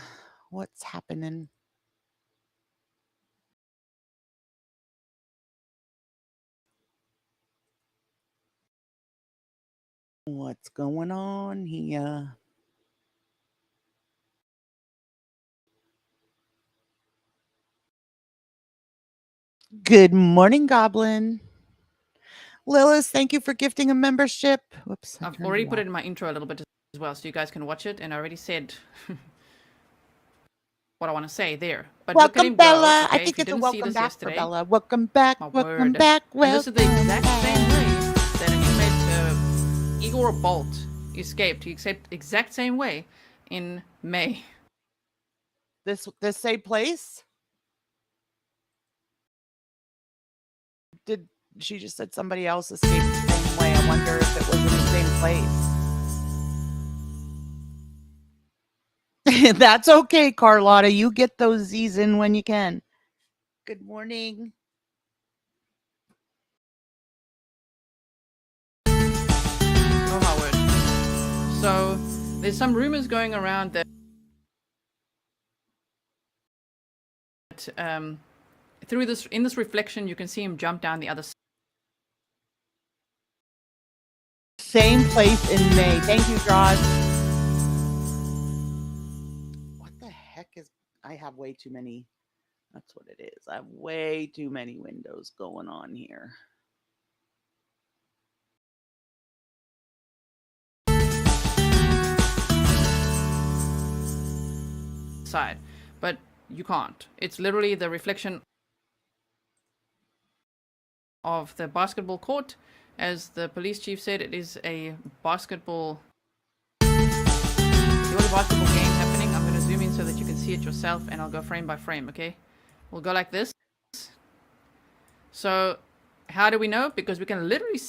What's happening? What's going on here? Good morning, Goblin. Lilith, thank you for gifting a membership. Whoops. I've already put it in my intro a little bit as well, so you guys can watch it. And I already said what I want to say there. But look at him Bella. go, okay? I think If you it's a didn't see welcome this back yesterday, for Bella. Welcome back. my Welcome word. back. And this is the exact welcome same back. way that an inmate Igor Bolt escaped. He escaped the exact same way in May. This same place? Did she just said somebody else escaped the same way? I wonder if it was in the same place. That's okay, Carlotta. You get those Z's in when you can. Good morning. Oh my word. So there's some rumors going around that through this in this reflection you can see him jump down the other side. Same place in May. Thank you, Josh. What the heck is... I have way too many... That's what it is. I have way too many windows going on here. Side, but you can't. It's literally the reflection of the basketball court. As the police chief said, it is a basketball basketball game happening. I'm going to zoom in so that you can see it yourself, and I'll go frame by frame, okay? We'll go like this. So how do we know? Because we can literally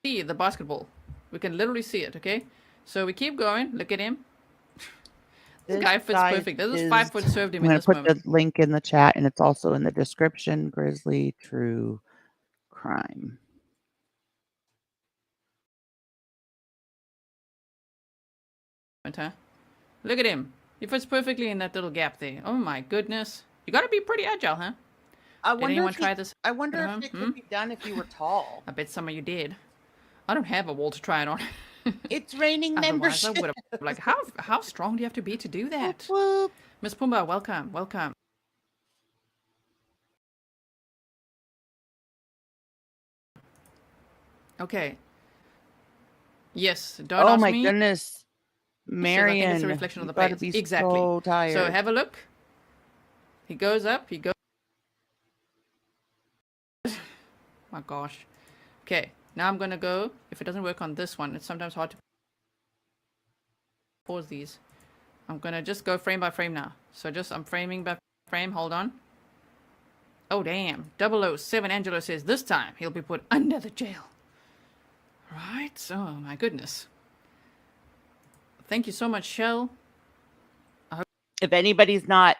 see the basketball. We can literally see it, okay? So we keep going. Look at him. This guy fits perfect. This is 5 foot served him in this moment. I'm going to put the link in the chat, and it's also in the description. Grizzly True Crime. Huh? Look at him. He fits perfectly in that little gap there. Oh my goodness. You got to be pretty agile, huh? Did anyone try this? I wonder if it could be done if you were tall. I bet some of you did. I don't have a wall to try it on. It's raining membership. I would have, like, how strong do you have to be to do that? Whoop. Miss Pumbaa, welcome, welcome. Okay. Yes, don't ask me. Oh my goodness. Marion, I think it's a reflection of the gotta place. be Exactly. so tired. So have a look. He goes up, he goes... My gosh. Okay, now I'm gonna go. If it doesn't work on this one, it's sometimes hard to pause these. I'm gonna just go frame by frame now. So I'm framing by frame. Hold on. Oh damn. 007 Angelo says this time he'll be put under the jail. Right? Oh my goodness. Thank you so much, Shell. If anybody's not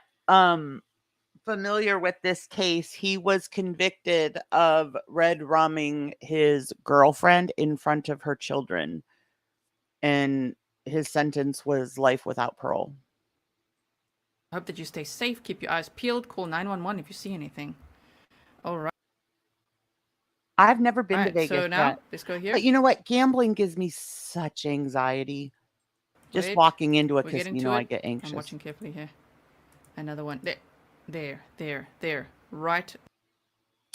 familiar with this case, he was convicted of red rumming his girlfriend in front of her children, and his sentence was life without parole. I hope that you stay safe, keep your eyes peeled, call 911 if you see anything. All right. I've never been to Right, Vegas so now yet. let's go here. But you know what? Gambling gives me such anxiety. Just Wait, walking into a we're getting casino, to I it. get anxious. I'm watching carefully here. Another one. There. Right.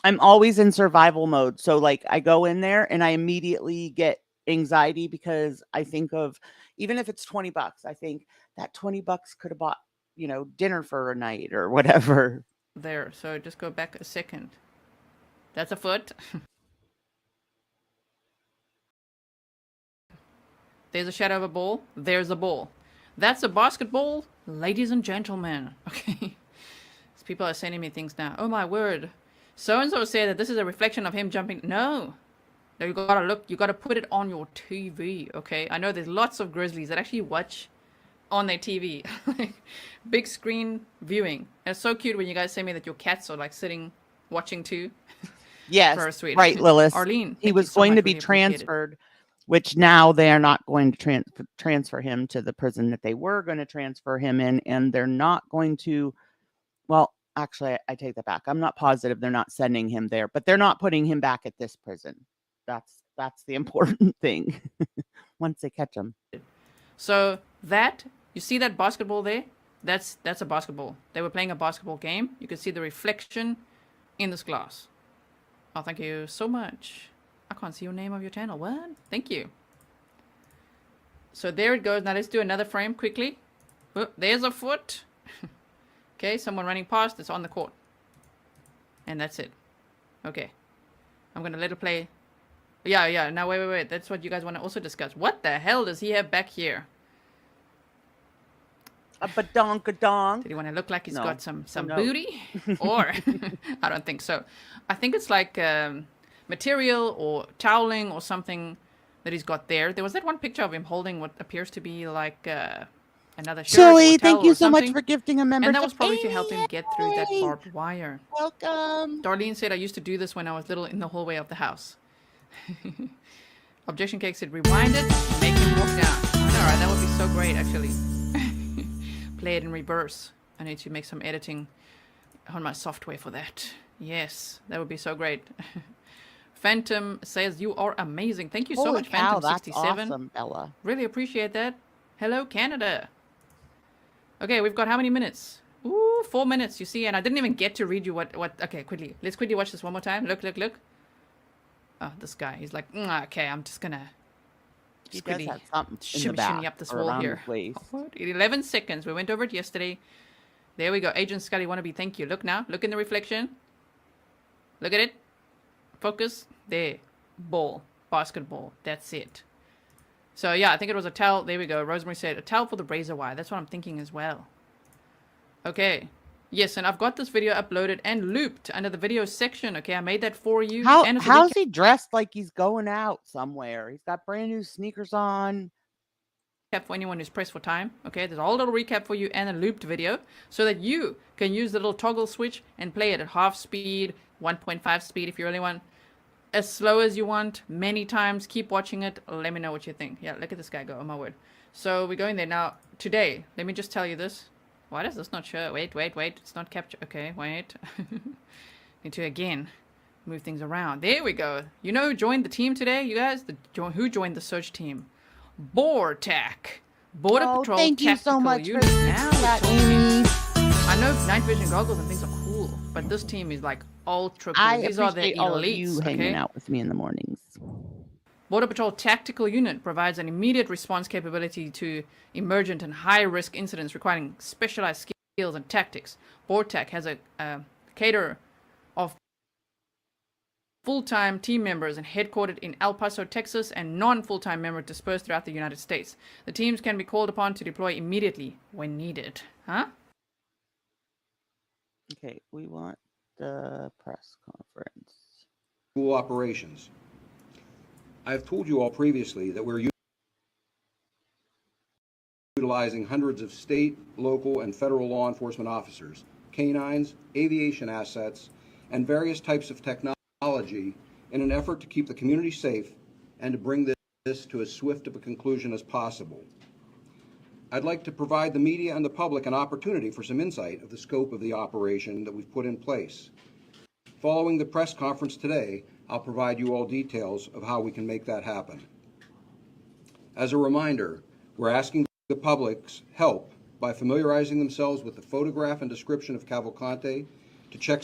I'm always in survival mode. So like I go in there and I immediately get anxiety because I think of, even if it's $20, I think that $20 could have bought, dinner for a night or whatever. There. So just go back a second. That's a foot. There's a shadow of a ball. There's a ball. That's a basketball, ladies and gentlemen. Okay. People are sending me things now. Oh my word. So-and-so said that this is a reflection of him jumping. No. You gotta look. You gotta put it on your TV, okay? I know there's lots of grizzlies that actually watch on their TV. Big screen viewing. And it's so cute when you guys say me that your cats are like sitting, watching too. Yes, Very sweet. right, Lilith. Arlene, he thank was you so going much, to be really appreciate it. transferred, which now they are not going to transfer him to the prison that they were going to transfer him in, and they're not going to. Well, actually, I take that back. I'm not positive they're not sending him there, but they're not putting him back at this prison. That's the important thing. Once they catch him. So you see that basketball there? That's a basketball. They were playing a basketball game. You can see the reflection in this glass. Oh, thank you so much. I can't see your name of your channel. What? Thank you. So there it goes. Now let's do another frame quickly. Oh, there's a foot. Okay, someone running past. It's on the court. And that's it. Okay. I'm going to let it play. Yeah. Now, wait. That's what you guys want to also discuss. What the hell does he have back here? A badonk-a-donk. Did he want to look like he's got some no. booty? Or, I don't think so. I think it's like material or toweling or something that he's got there. There was that one picture of him holding what appears to be like another shirt. Chili, or towel thank you or so much something. for gifting a membership. And that was probably to help him get through that barbed wire. Welcome. Darlene said, I used to do this when I was little in the hallway of the house. Objection Cake said, rewind it, make him walk down. Alright, that would be so great, actually. Play it in reverse. I need to make some editing on my software for that. Yes, that would be so great. Phantom says, you are amazing. Thank you so Holy much, cow, Phantom67. that's awesome, Bella. Really appreciate that. Hello, Canada. Okay, we've got how many minutes? Ooh, 4 minutes, you see, and I didn't even get to read you what okay, quickly. Let's quickly watch this one more time. Look. Oh, this guy, he's like, okay, I'm just gonna He does have something in the shimmy back up this or wall around here. his waist. In 11 seconds, we went over it yesterday. There we go. Agent Scully wannabe, thank you. Look now, look in the reflection. Look at it. Focus. There. Ball. Basketball. That's it. So yeah, I think it was a towel. There we go. Rosemary said, a towel for the razor wire. That's what I'm thinking as well. Okay. Yes, and I've got this video uploaded and looped under the video section. Okay, I made that for you. And it's a How's he dressed like he's going out somewhere? He's got brand new sneakers on. recap for anyone who's pressed for time. Okay, there's a whole little recap for you and a looped video so that you can use the little toggle switch and play it at half speed, 1.5 speed if you really want. As slow as you want, many times. Keep watching it. Let me know what you think. Yeah, look at this guy go. Oh my word. So we're going there now. Today, let me just tell you this. Why does this not show? Wait. It's not capture. Okay, wait. Need to again move things around. There we go. You know who joined the team today, you guys? Who joined the search team? BORTAC. Border Patrol thank you Tactical so much Unit. for Now that, we're talking. Amy. I know night vision goggles and things are cool, but this team is like ultra cool. I These are the appreciate all of elites, you hanging okay? out with me in the mornings. Border Patrol Tactical Unit provides an immediate response capability to emergent and high-risk incidents requiring specialized skills and tactics. BORTAC has a cadre of full-time team members and headquartered in El Paso, Texas, and non-full-time members dispersed throughout the United States. The teams can be called upon to deploy immediately when needed. Huh? Okay, we want the press conference. School operations. I have told you all previously that we're utilizing hundreds of state, local, and federal law enforcement officers, canines, aviation assets, and various types of technology in an effort to keep the community safe and to bring this to as swift of a conclusion as possible. I'd like to provide the media and the public an opportunity for some insight of the scope of the operation that we've put in place. Following the press conference today, I'll provide you all details of how we can make that happen. As a reminder, we're asking the public's help by familiarizing themselves with the photograph and description of Cavalcante, to check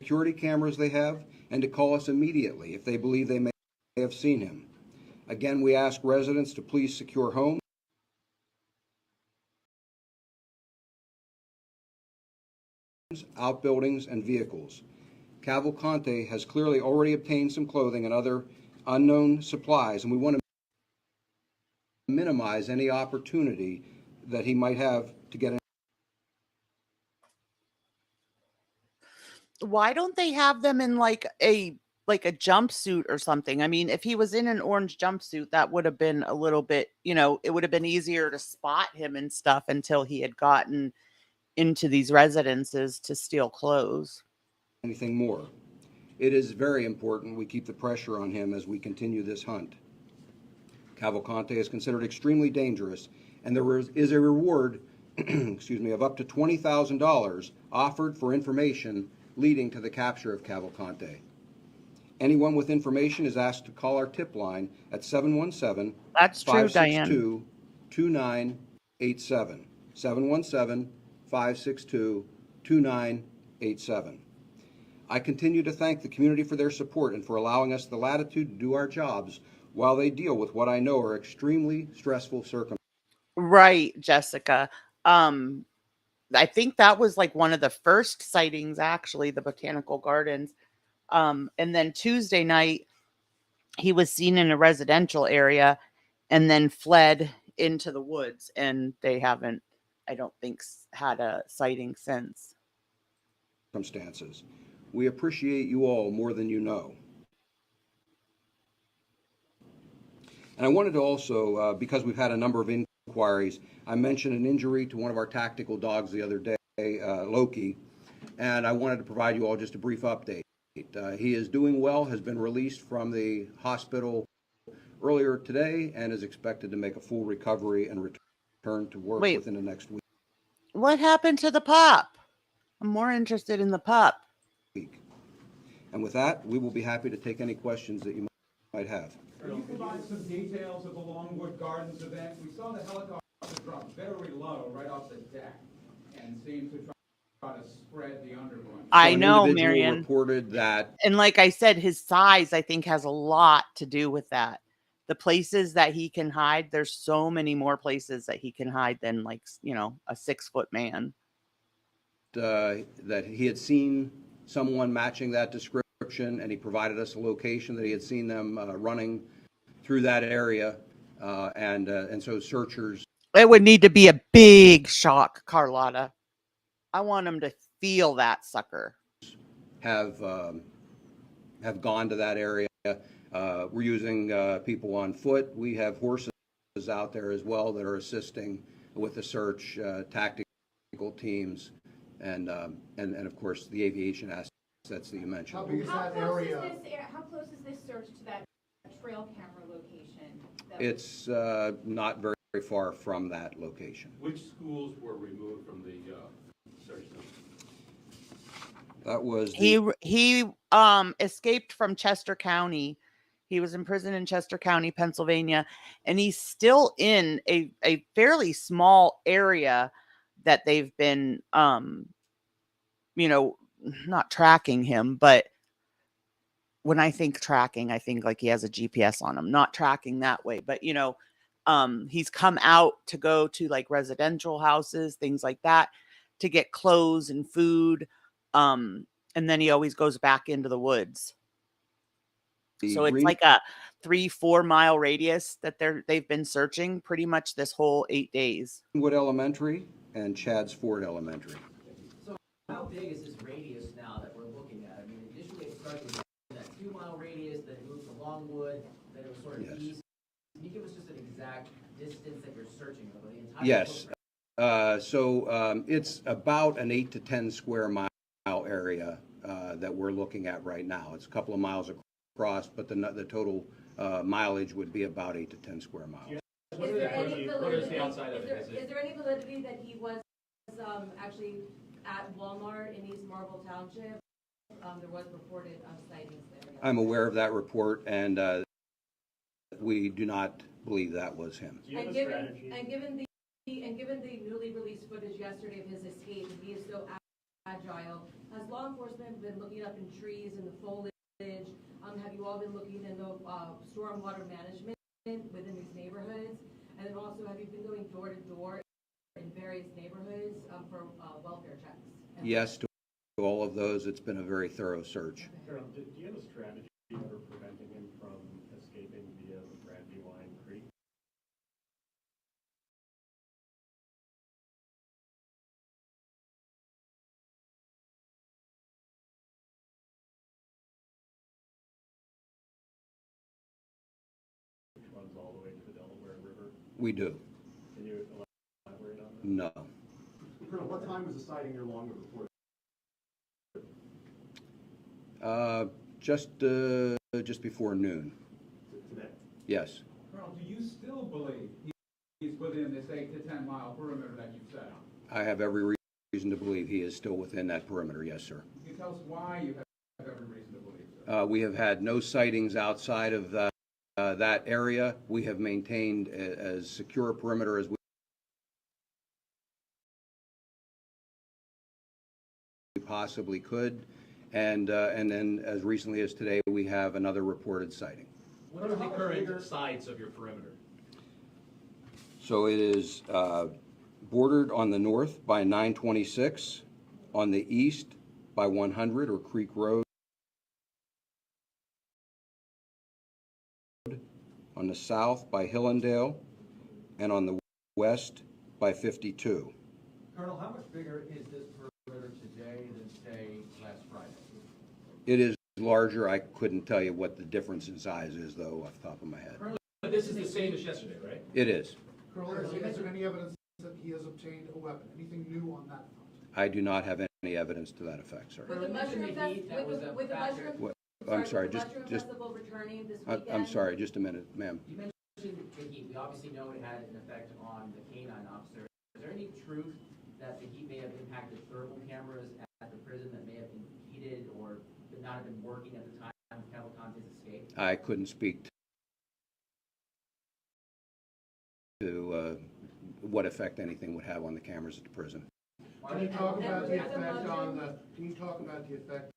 security cameras they have, and to call us immediately if they believe they may have seen him. Again, we ask residents to please secure homes, outbuildings, and vehicles. Cavalcante has clearly already obtained some clothing and other unknown supplies, and we want to minimize any opportunity that he might have to get in. Why don't they have them in like a jumpsuit or something? I mean, if he was in an orange jumpsuit, that would have been a little bit, it would have been easier to spot him and stuff until he had gotten into these residences to steal clothes. Anything more. It is very important we keep the pressure on him as we continue this hunt. Cavalcante is considered extremely dangerous, and there is a reward of up to $20,000 offered for information leading to the capture of Cavalcante. Anyone with information is asked to call our tip line at 717 That's true, 562 2987. 717 562 2987. I continue to thank the community for their support and for allowing us the latitude to do our jobs while they deal with what I know are extremely stressful circumstances. Right, Jessica. I think that was like one of the first sightings, actually, the botanical gardens. And then Tuesday night, he was seen in a residential area and then fled into the woods. And they haven't, I don't think, had a sighting since. We appreciate you all more than you know. And I wanted to also, because we've had a number of inquiries, I mentioned an injury to one of our tactical dogs the other day, Loki, and I wanted to provide you all just a brief update. He is doing well, has been released from the hospital earlier today, and is expected to make a full recovery and return to work within the next week. What happened to the pup? I'm more interested in the pup. And with that, we will be happy to take any questions that you might have. Can you provide some details of the Longwood Gardens event? We saw the helicopter drop very low right off the deck and seemed to try to spread the underbrush. I know, Marion. Reported that, and like I said, his size, I think, has a lot to do with that. The places that he can hide, there's so many more places that he can hide than, like, a 6-foot man. That he had seen someone matching that description, and he provided us a location that he had seen them running through that area, and so searchers. It would need to be a big shock, Carlotta. I want him to feel that sucker. Have gone to that area. We're using people on foot. We have horses out there as well that are assisting with the search, tactical teams, and of course the aviation assets that you mentioned. How big is that area? How close is this search to that trail camera location? It's not very far from that location. Which schools were removed from the search zone? That was he escaped from Chester County. He was in prison in Chester County, Pennsylvania, and he's still in a fairly small area that they've been not tracking him, but when I think tracking, I think like he has a GPS on him, not tracking that way, but he's come out to go to like residential houses, things like that, to get clothes and food. And then he always goes back into the woods. So it's like a 3-4 mile radius that they've been searching pretty much this whole 8 days. Wood Elementary and Chad's Ford Elementary. So how big is this radius now that we're looking at? I mean, initially it started with that 2 mile radius, then it moved to Longwood, then it was sort of east. Can you give us just an exact distance that you're searching over the entire? Yes. So it's about an 8 to 10 square mile area that we're looking at right now. It's a couple of miles across, but the total mileage would be about 8 to 10 square miles. What is the outside of it? Is there any validity that he was actually at Walmart in East Marble Township? There was reported sightings there. I'm aware of that report, and we do not believe that was him. Do you have And a given, strategy? and given the newly released footage yesterday of his escape, and he is so agile, has law enforcement been looking up in trees and the foliage? Have you all been looking into stormwater management within these neighborhoods? And then also, have you been going door to door in various neighborhoods for welfare checks? Yes, to all of those. It's been a very thorough search. Colonel, do you have a strategy for preventing him from escaping via the Brandywine Creek? Which runs all the way to the Delaware River? We do. Can you elaborate on that? No. Colonel, what time was the sighting near Longwood reported? Just before noon. Today? Yes. Colonel, do you still believe he's within this 8 to 10 mile perimeter that you've set up? I have every reason to believe he is still within that perimeter. Yes, sir. Can you tell us why you have every reason to believe so? We have had no sightings outside of that area. We have maintained as secure a perimeter as we possibly could. And then as recently as today, we have another reported sighting. What are the current sides of your perimeter? So it is bordered on the north by 926, on the east by 100 or Creek Road, on the south by Hillendale, and on the west by 52. Colonel, how much bigger is this perimeter today than, say, last Friday? It is larger. I couldn't tell you what the difference in size is, though, off the top of my head. But this is the same as yesterday, right? It is. Colonel, is there any evidence that he has obtained a weapon? Anything new on that front? I do not have any evidence to that effect, sir. With the mushroom I'm sorry, just, festival returning this I'm weekend. sorry, just a minute, ma'am. You mentioned the heat. We obviously know it had an effect on the canine officer. Is there any truth that the heat may have impacted thermal cameras at the prison that may have been heated or not have been working at the time of Cavalcante's escape? I couldn't speak to what effect anything would have on the cameras at the prison. Can you talk about the effect on the, can you talk about the effect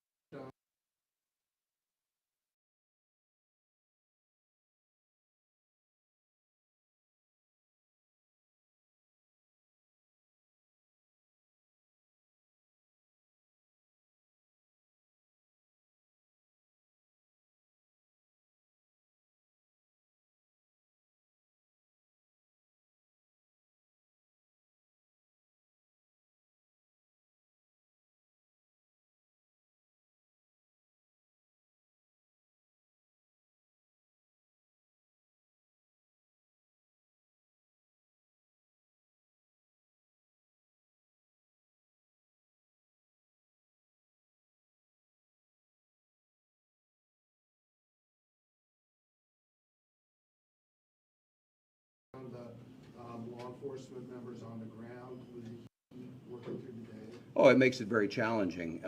on the law enforcement members on the ground with the heat working through the day? Oh, it makes it very challenging.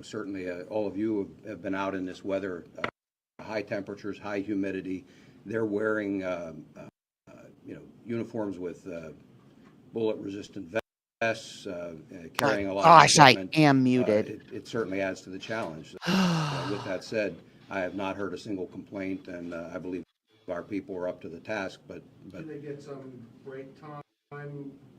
Certainly all of you have been out in this weather, high temperatures, high humidity. They're wearing, uniforms with bullet-resistant vests, carrying a lot of equipment. I am muted. It certainly adds to the challenge. With that said, I have not heard a single complaint, and I believe our people are up to the task. But Do they get some break time,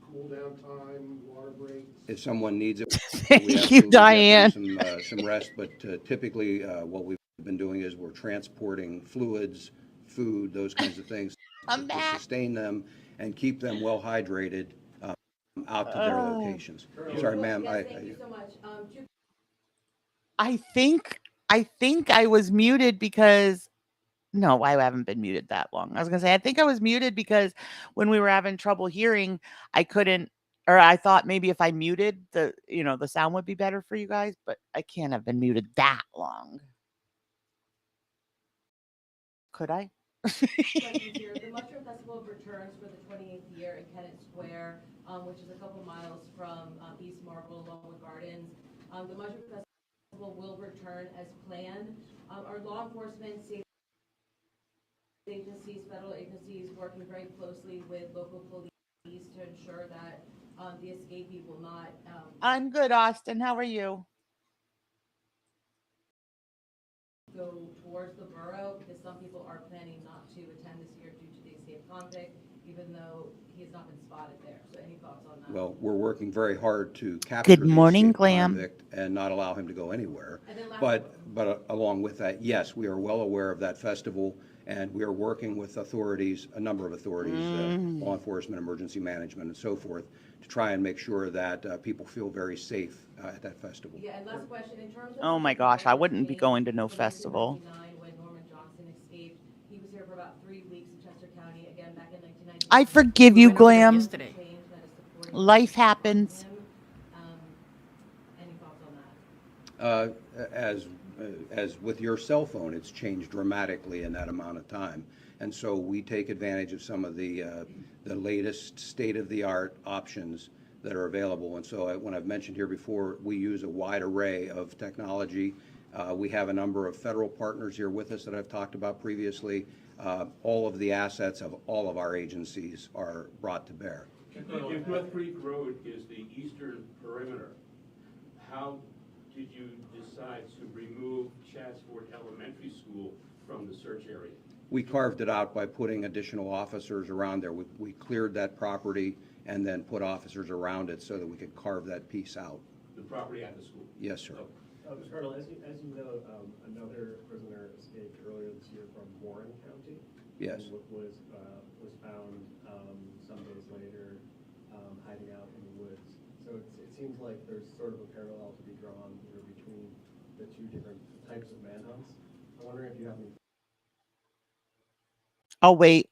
cool down time, water breaks? if someone needs it, Thank you, Diane. some rest. But typically, what we've been doing is we're transporting fluids, food, those kinds of things to sustain them and keep them well hydrated out to their locations. Sorry, ma'am. Yes, thank you so much. I think I was muted because no, I haven't been muted that long. I was gonna say I think I was muted because when we were having trouble hearing, I couldn't Or I thought maybe if I muted the, the sound would be better for you guys, but I can't have been muted that long. Could I? Questions here. The Mushroom Festival returns for the 28th year in Kennett Square, which is a couple miles from East Marble, Longwood Gardens. The Mushroom Festival will return as planned. Our law enforcement, state agencies, federal agencies, working very closely with local police to ensure that the escapee will not. I'm good, Austin. How are you? Go towards the borough, because some people are planning not to attend this year due to the escaped convict, even though he has not been spotted there. So any thoughts on that? Well, we're working very hard to capture Good morning, the escaped Glam. convict and not allow him to go anywhere. And then But along with that, yes, we are well aware of that festival, and we are working with authorities, a number of authorities, law enforcement, emergency management, and so forth, to try and make sure that people feel very safe at that festival. Yeah, and last question, in terms of. Oh my gosh, I wouldn't be going to no festival. When Norman Johnson escaped, he was here for about 3 weeks in Chester County, again, back in 1999. I forgive you, went over that Glam. yesterday. Life happens. Any thoughts on that? As with your cell phone, it's changed dramatically in that amount of time. And so we take advantage of some of the latest state-of-the-art options that are available. And so when I've mentioned here before, we use a wide array of technology. We have a number of federal partners here with us that I've talked about previously. All of the assets of all of our agencies are brought to bear. If North Creek Road is the eastern perimeter, how did you decide to remove Chatsford Elementary School from the search area? We carved it out by putting additional officers around there. We cleared that property and then put officers around it so that we could carve that piece out. The property at the school? Yes, sir. Mr. Colonel, as you know, another prisoner escaped earlier this year from Warren County. Yes. And was found some days later hiding out in the woods. So it seems like there's sort of a parallel to be drawn here between the two different types of manhunts. I'm wondering if you have any. Oh, wait.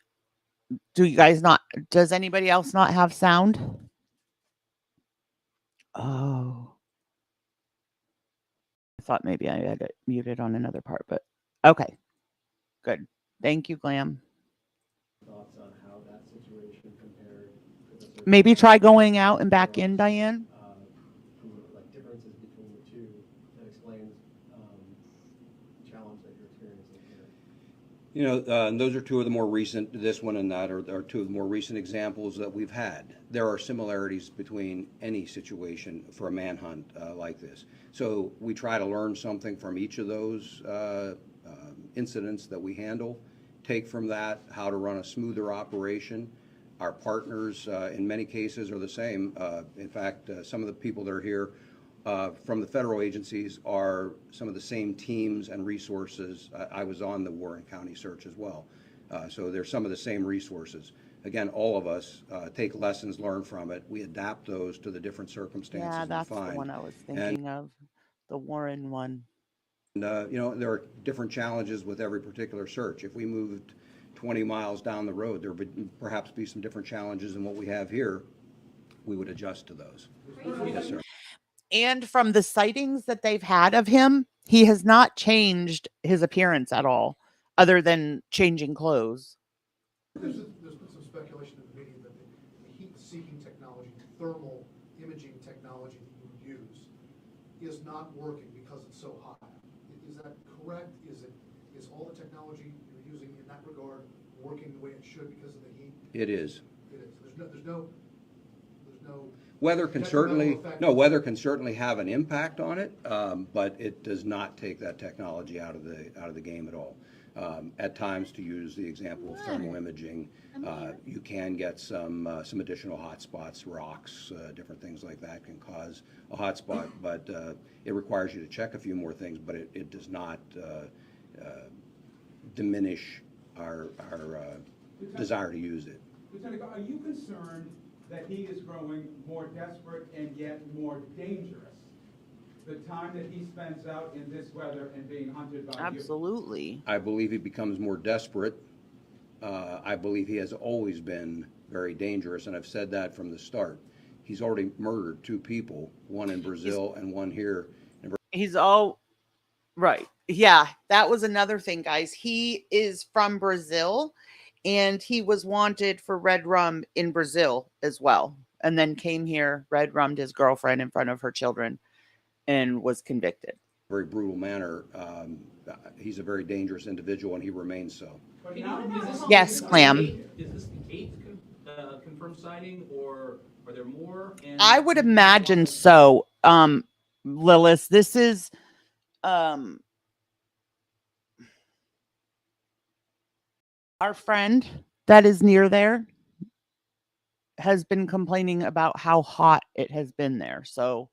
Does anybody else not have sound? Oh. I thought maybe I had it muted on another part, but okay. Good. Thank you, Glam. Thoughts on how that situation compared to the Maybe try going out and back in, Diane. like differences between the two that explains the challenge that you're experiencing here. You know, and those are two of the more recent, this one and that are two of the more recent examples that we've had. There are similarities between any situation for a manhunt like this. So we try to learn something from each of those incidents that we handle, take from that how to run a smoother operation. Our partners, in many cases, are the same. In fact, some of the people that are here from the federal agencies are some of the same teams and resources. I was on the Warren County search as well. So there's some of the same resources. Again, all of us take lessons learned from it. We adapt those to the different circumstances Yeah, that's we find. the one I was thinking of, the Warren one. And, you know, there are different challenges with every particular search. If we moved 20 miles down the road, there would perhaps be some different challenges than what we have here. We would adjust to those. Yes, sir. And from the sightings that they've had of him, he has not changed his appearance at all, other than changing clothes. There's been some speculation in the media that the heat-seeking technology, thermal imaging technology that you use, is not working because it's so hot. Is that correct? Is all the technology you're using in that regard working the way it should because of the heat? It is. It is. There's no. Weather can certainly have an impact on it, but it does not take that technology out of the game at all. At times, to use the example of thermal imaging, you can get some additional hot spots, rocks, different things like that can cause a hot spot, but it requires you to check a few more things, but it does not diminish our desire to use it. Lieutenant, are you concerned that he is growing more desperate and yet more dangerous the time that he spends out in this weather and being hunted by you? Absolutely. I believe he becomes more desperate. I believe he has always been very dangerous, and I've said that from the start. he's already murdered 2 people, one in Brazil and one here. He's all right. Yeah, that was another thing, guys. He is from Brazil and he was wanted for red rum in Brazil as well. And then came here, red rummed his girlfriend in front of her children and was convicted. Very brutal manner. He's a very dangerous individual and he remains so. Yes, Clam. Is this the 8th confirmed sighting, or are there more? And I would imagine so. Lilith, this is our friend that is near there has been complaining about how hot it has been there. So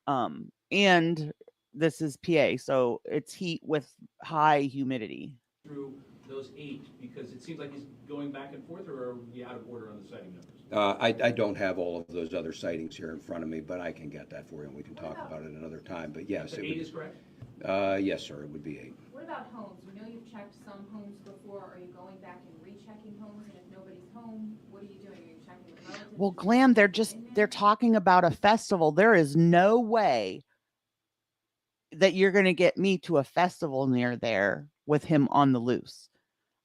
and this is PA, so it's heat with high humidity. Through those 8, because it seems like he's going back and forth, or are we out of order on the sighting numbers? I don't have all of those other sightings here in front of me, but I can get that for you and we can talk about it another time. But yes, But 8 is correct? Yes, sir, it would be 8. What about homes? We know you've checked some homes before. Are you going back and rechecking homes? And if nobody's home, what are you doing? Are you checking with relatives? Well, Glam, they're talking about a festival. There is no way that you're going to get me to a festival near there with him on the loose.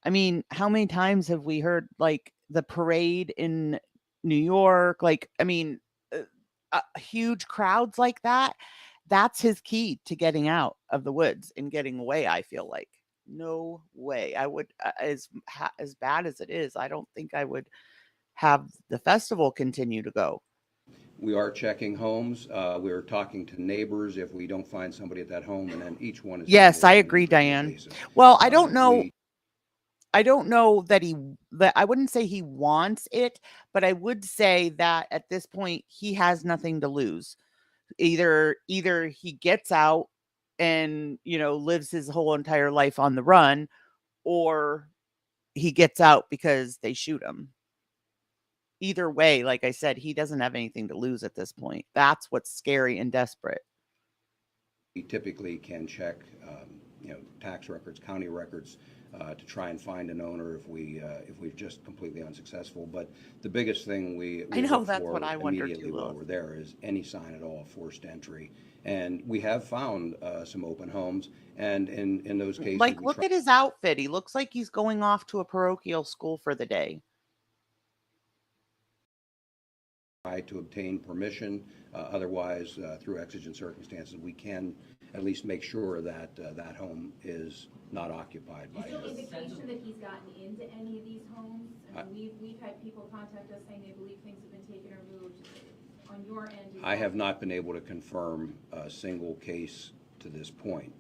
I mean, how many times have we heard like the parade in New York? Like, I mean, huge crowds like that. That's his key to getting out of the woods and getting away. I feel like no way. I would, as bad as it is, I don't think I would have the festival continue to go. We are checking homes. We're talking to neighbors if we don't find somebody at that home, and then each one is. Yes, I agree, Diane. Well, I don't know. I don't know that I wouldn't say he wants it, but I would say that at this point he has nothing to lose. Either he gets out and, lives his whole entire life on the run, or he gets out because they shoot him. Either way, like I said, he doesn't have anything to lose at this point. That's what's scary and desperate. We typically can check, tax records, county records, to try and find an owner if we're just completely unsuccessful. But the biggest thing we I know look that's for what I wonder immediately too. while we're there is any sign at all of forced entry, and we have found some open homes, and in those cases, Like, look at his outfit. He looks like he's going off to a parochial school for the day. Try to obtain permission. Otherwise, through exigent circumstances, we can at least make sure that that home is not occupied by Is there him. indication that he's gotten into any of these homes? I mean, we've had people contact us saying they believe things have been taken or moved. On your end, I have not been able to confirm a single case to this point.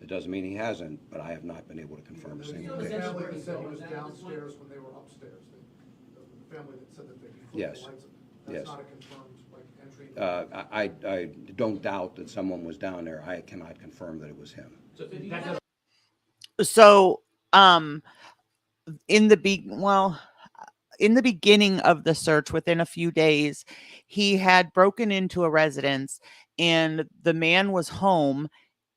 It doesn't mean he hasn't, but I have not been able to confirm a single The case. family that said he was downstairs when they were upstairs. The family that said that they flipped Yes. the lights. Yes. That's not a confirmed entry. I don't doubt that someone was down there. I cannot confirm that it was him. So, in the beginning of the search, within a few days, he had broken into a residence and the man was home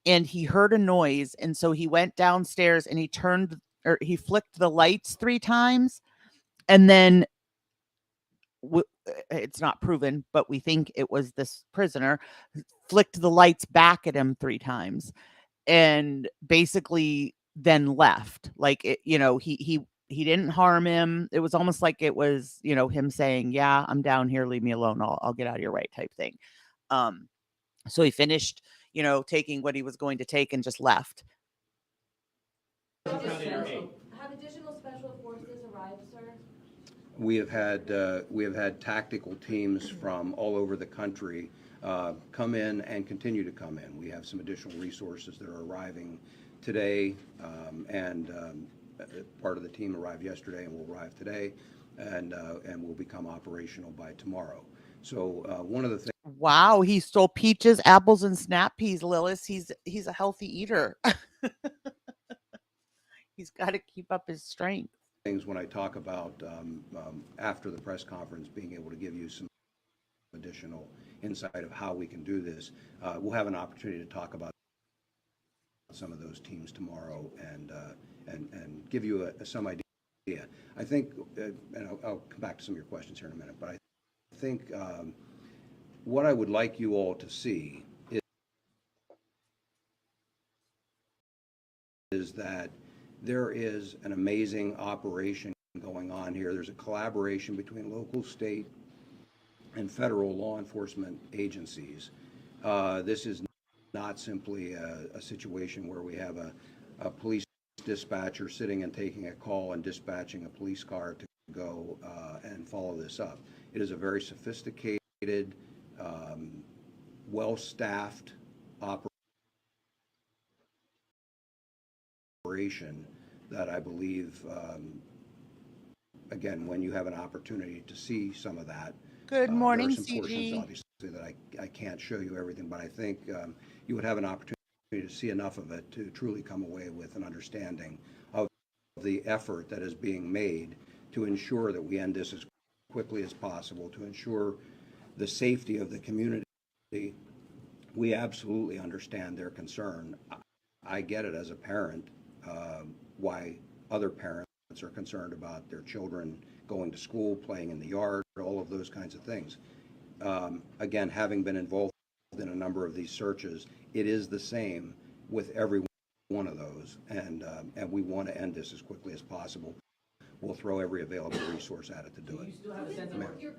and he heard a noise. And so he went downstairs and he flicked the lights 3 times. And then it's not proven, but we think it was this prisoner flicked the lights back at him 3 times and basically then left. Like, he didn't harm him. It was almost like it was, him saying, yeah, I'm down here. Leave me alone. I'll get out of your way type thing. So he finished, taking what he was going to take and just left. Have additional special forces arrived, sir? We have had tactical teams from all over the country come in and continue to come in. We have some additional resources that are arriving today, and part of the team arrived yesterday and will arrive today, and will become operational by tomorrow. So one of the things. Wow, he stole peaches, apples, and snap peas, Lilith. He's a healthy eater. He's got to keep up his strength. Things when I talk about after the press conference, being able to give you some additional insight of how we can do this. We'll have an opportunity to talk about some of those teams tomorrow and give you some idea. I think, and I'll come back to some of your questions here in a minute, but I think what I would like you all to see is that there is an amazing operation going on here. There's a collaboration between local, state, and federal law enforcement agencies. This is not simply a situation where we have a police dispatcher sitting and taking a call and dispatching a police car to go and follow this up. It is a very sophisticated, well-staffed operation that I believe, again, when you have an opportunity to see some of that. Good morning, there are some portions, CG. obviously, that I can't show you everything, but I think you would have an opportunity to see enough of it to truly come away with an understanding of the effort that is being made to ensure that we end this as quickly as possible, to ensure the safety of the community. We absolutely understand their concern. I get it as a parent, why other parents are concerned about their children going to school, playing in the yard, all of those kinds of things. Again, having been involved in a number of these searches, it is the same with every one of those, and we want to end this as quickly as possible. We'll throw every available resource at it to do it. You still have a sense of Your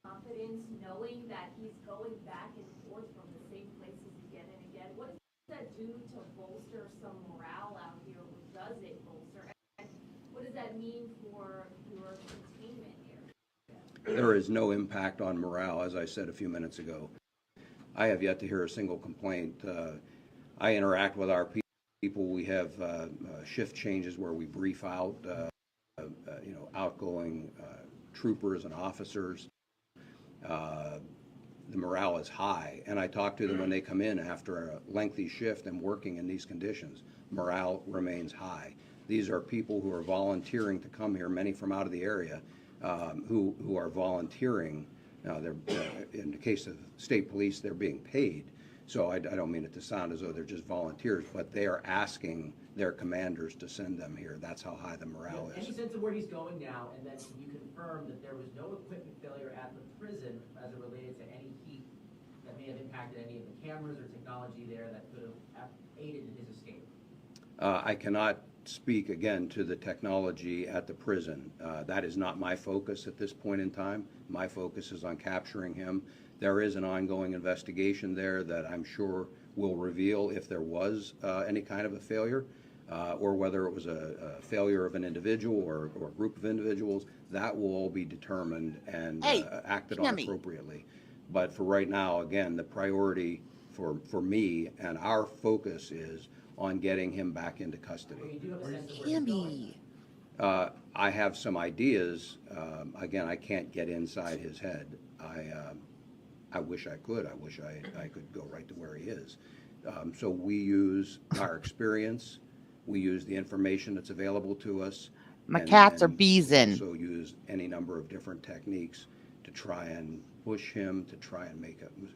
confidence knowing that he's going back and forth from the same places again and again. What does that do to bolster some morale out here? Or does it bolster? And what does that mean for your containment here? There is no impact on morale, as I said a few minutes ago. I have yet to hear a single complaint. I interact with our people. We have shift changes where we brief out, outgoing troopers and officers. The morale is high, and I talk to them when they come in after a lengthy shift and working in these conditions. Morale remains high. These are people who are volunteering to come here, many from out of the area, who are volunteering. They're, in the case of state police, they're being paid. So I don't mean it to sound as though they're just volunteers, but they are asking their commanders to send them here. That's how high the morale is. Any sense of where he's going now, and then can you confirm that there was no equipment failure at the prison as it related to any heat that may have impacted any of the cameras or technology there that could have aided in his escape? I cannot speak again to the technology at the prison. That is not my focus at this point in time. My focus is on capturing him. There is an ongoing investigation there that I'm sure will reveal if there was any kind of a failure, or whether it was a failure of an individual or a group of individuals. That will all be determined and acted on appropriately. But for right now, again, the priority for me and our focus is on getting him back into custody. Kimmy. I have some ideas. Again, I can't get inside his head. I wish I could. I wish I could go right to where he is. So we use our experience. We use the information that's available to us. My cats are beezing. So use any number of different techniques to try and push him, to try and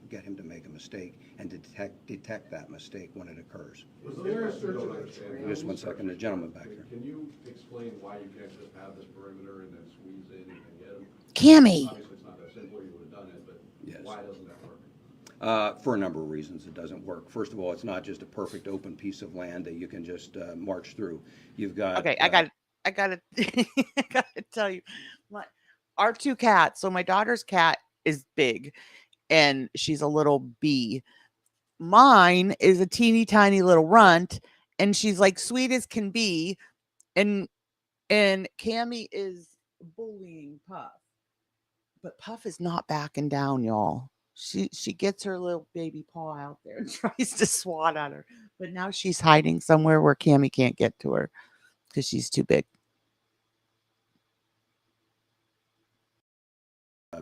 get him to make a mistake, and to detect that mistake when it occurs. Was there a search of the Just one second, the gentleman back there. Can you explain why you can't just have this perimeter and then squeeze in and get him? Cammy. Obviously, it's not that simple. You would have done it, but Yes. why doesn't that work? For a number of reasons, it doesn't work. First of all, it's not just a perfect open piece of land that you can just march through. You've got Okay, I gotta I gotta tell you, our two cats. So my daughter's cat is big, and she's a little bee. Mine is a teeny tiny little runt, and she's like sweet as can be. And Cammy is bullying Puff, but Puff is not backing down, y'all. She gets her little baby paw out there and tries to swat at her, but now she's hiding somewhere where Cammy can't get to her because she's too big.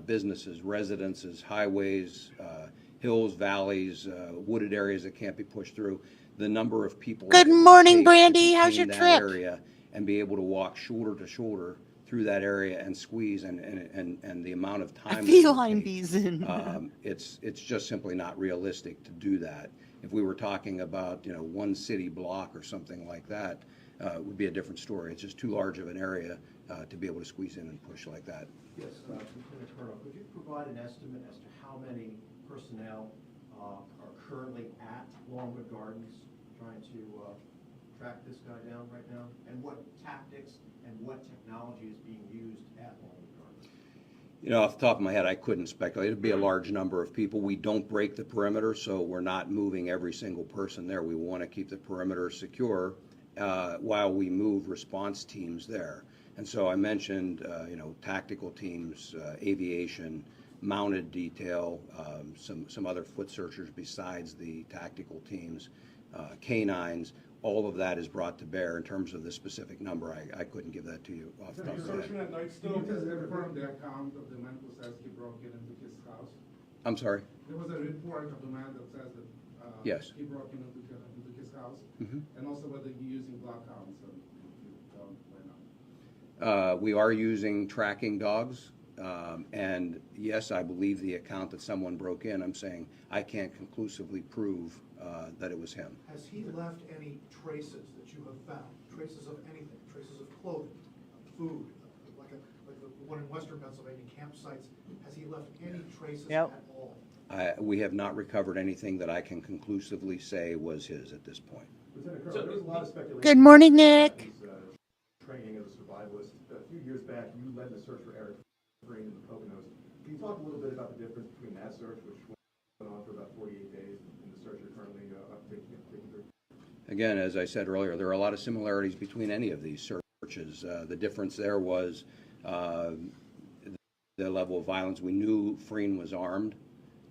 Businesses, residences, highways, hills, valleys, wooded areas that can't be pushed through. The number of people. Good morning, Brandy. How's your trip? Area and be able to walk shoulder to shoulder through that area and squeeze, and the amount of time. Feline bees in. It's just simply not realistic to do that. If we were talking about one city block or something like that, would be a different story. It's just too large of an area to be able to squeeze in and push like that. Yes, Lieutenant Colonel, could you provide an estimate as to how many personnel are currently at Longwood Gardens trying to track this guy down right now? And what tactics and what technology is being used at Longwood Gardens? You know, off the top of my head, I couldn't speculate. It'd be a large number of people. We don't break the perimeter, so we're not moving every single person there. We want to keep the perimeter secure while we move response teams there. And so I mentioned, you know, tactical teams, aviation, mounted detail, some other foot searchers besides the tactical teams, canines. All of that is brought to bear. In terms of the specific number, I couldn't give that to you off the top of my head. At night still? Can you just confirm the account of the man who says he broke into his house? I'm sorry? There was a report of the man that says that Yes. he broke into his house, and also whether you're using bloodhounds, and if you don't, why not? We are using tracking dogs, and yes, I believe the account that someone broke in. I'm saying I can't conclusively prove that it was him. Has he left any traces that you have found? Traces of anything? Traces of clothing, food, like the one in Western Pennsylvania, campsites? Has he left any traces at all? We have not recovered anything that I can conclusively say was his at this point. Lieutenant Colonel, there's a lot of speculation. Good morning, Nick. His training as a survivalist. A few years back, you led the search for Eric Green in the Poconos. Can you talk a little bit about the difference between that search, which went on for about 48 days, and the search you're currently taking through? Again, as I said earlier, there are a lot of similarities between any of these searches. The difference there was the level of violence. We knew Freen was armed,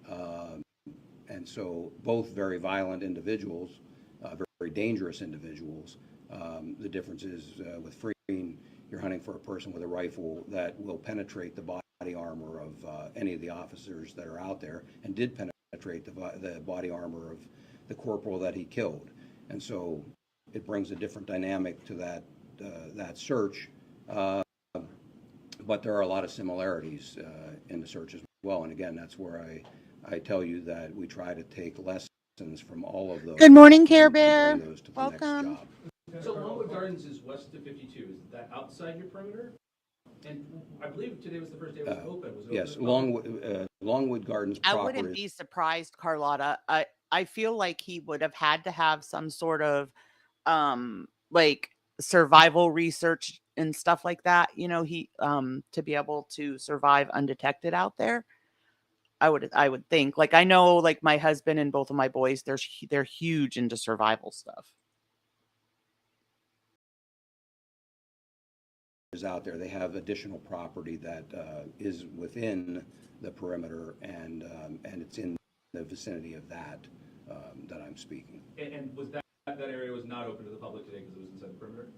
and so both very violent individuals, very dangerous individuals. The difference is with Freen, you're hunting for a person with a rifle that will penetrate the body armor of any of the officers that are out there, and did penetrate the body armor of the corporal that he killed. And so it brings a different dynamic to that search, but there are a lot of similarities in the search as well. And again, that's where I tell you that we try to take lessons from all of those. Good morning, Care Bear. Welcome. So Longwood Gardens is west of 52. Is that outside your perimeter? And I believe today was the first day it was open. Was it Yes, open? Longwood Gardens I proper wouldn't is- be surprised, Carlotta. I feel like he would have had to have some sort of like survival research and stuff like that, you know, he to be able to survive undetected out there. I would think. Like, I know, like, my husband and both of my boys, they're huge into survival stuff. Is out there. They have additional property that is within the perimeter, and it's in the vicinity of that that I'm speaking. And was that area was not open to the public today because it was inside the perimeter?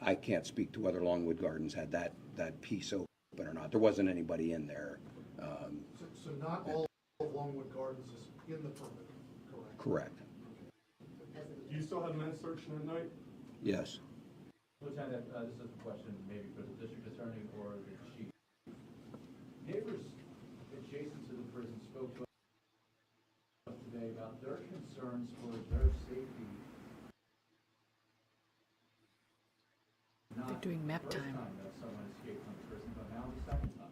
I can't speak to whether Longwood Gardens had that piece open or not. There wasn't anybody in there. So not all of Longwood Gardens is in the perimeter, correct? Correct. Do you still have men searching at night? Yes. Lieutenant, this is a question maybe for the district attorney or the chief. Neighbors adjacent to the prison spoke to us today about their concerns for their safety. They're doing map the first time. That someone escaped from the prison, but now the second time.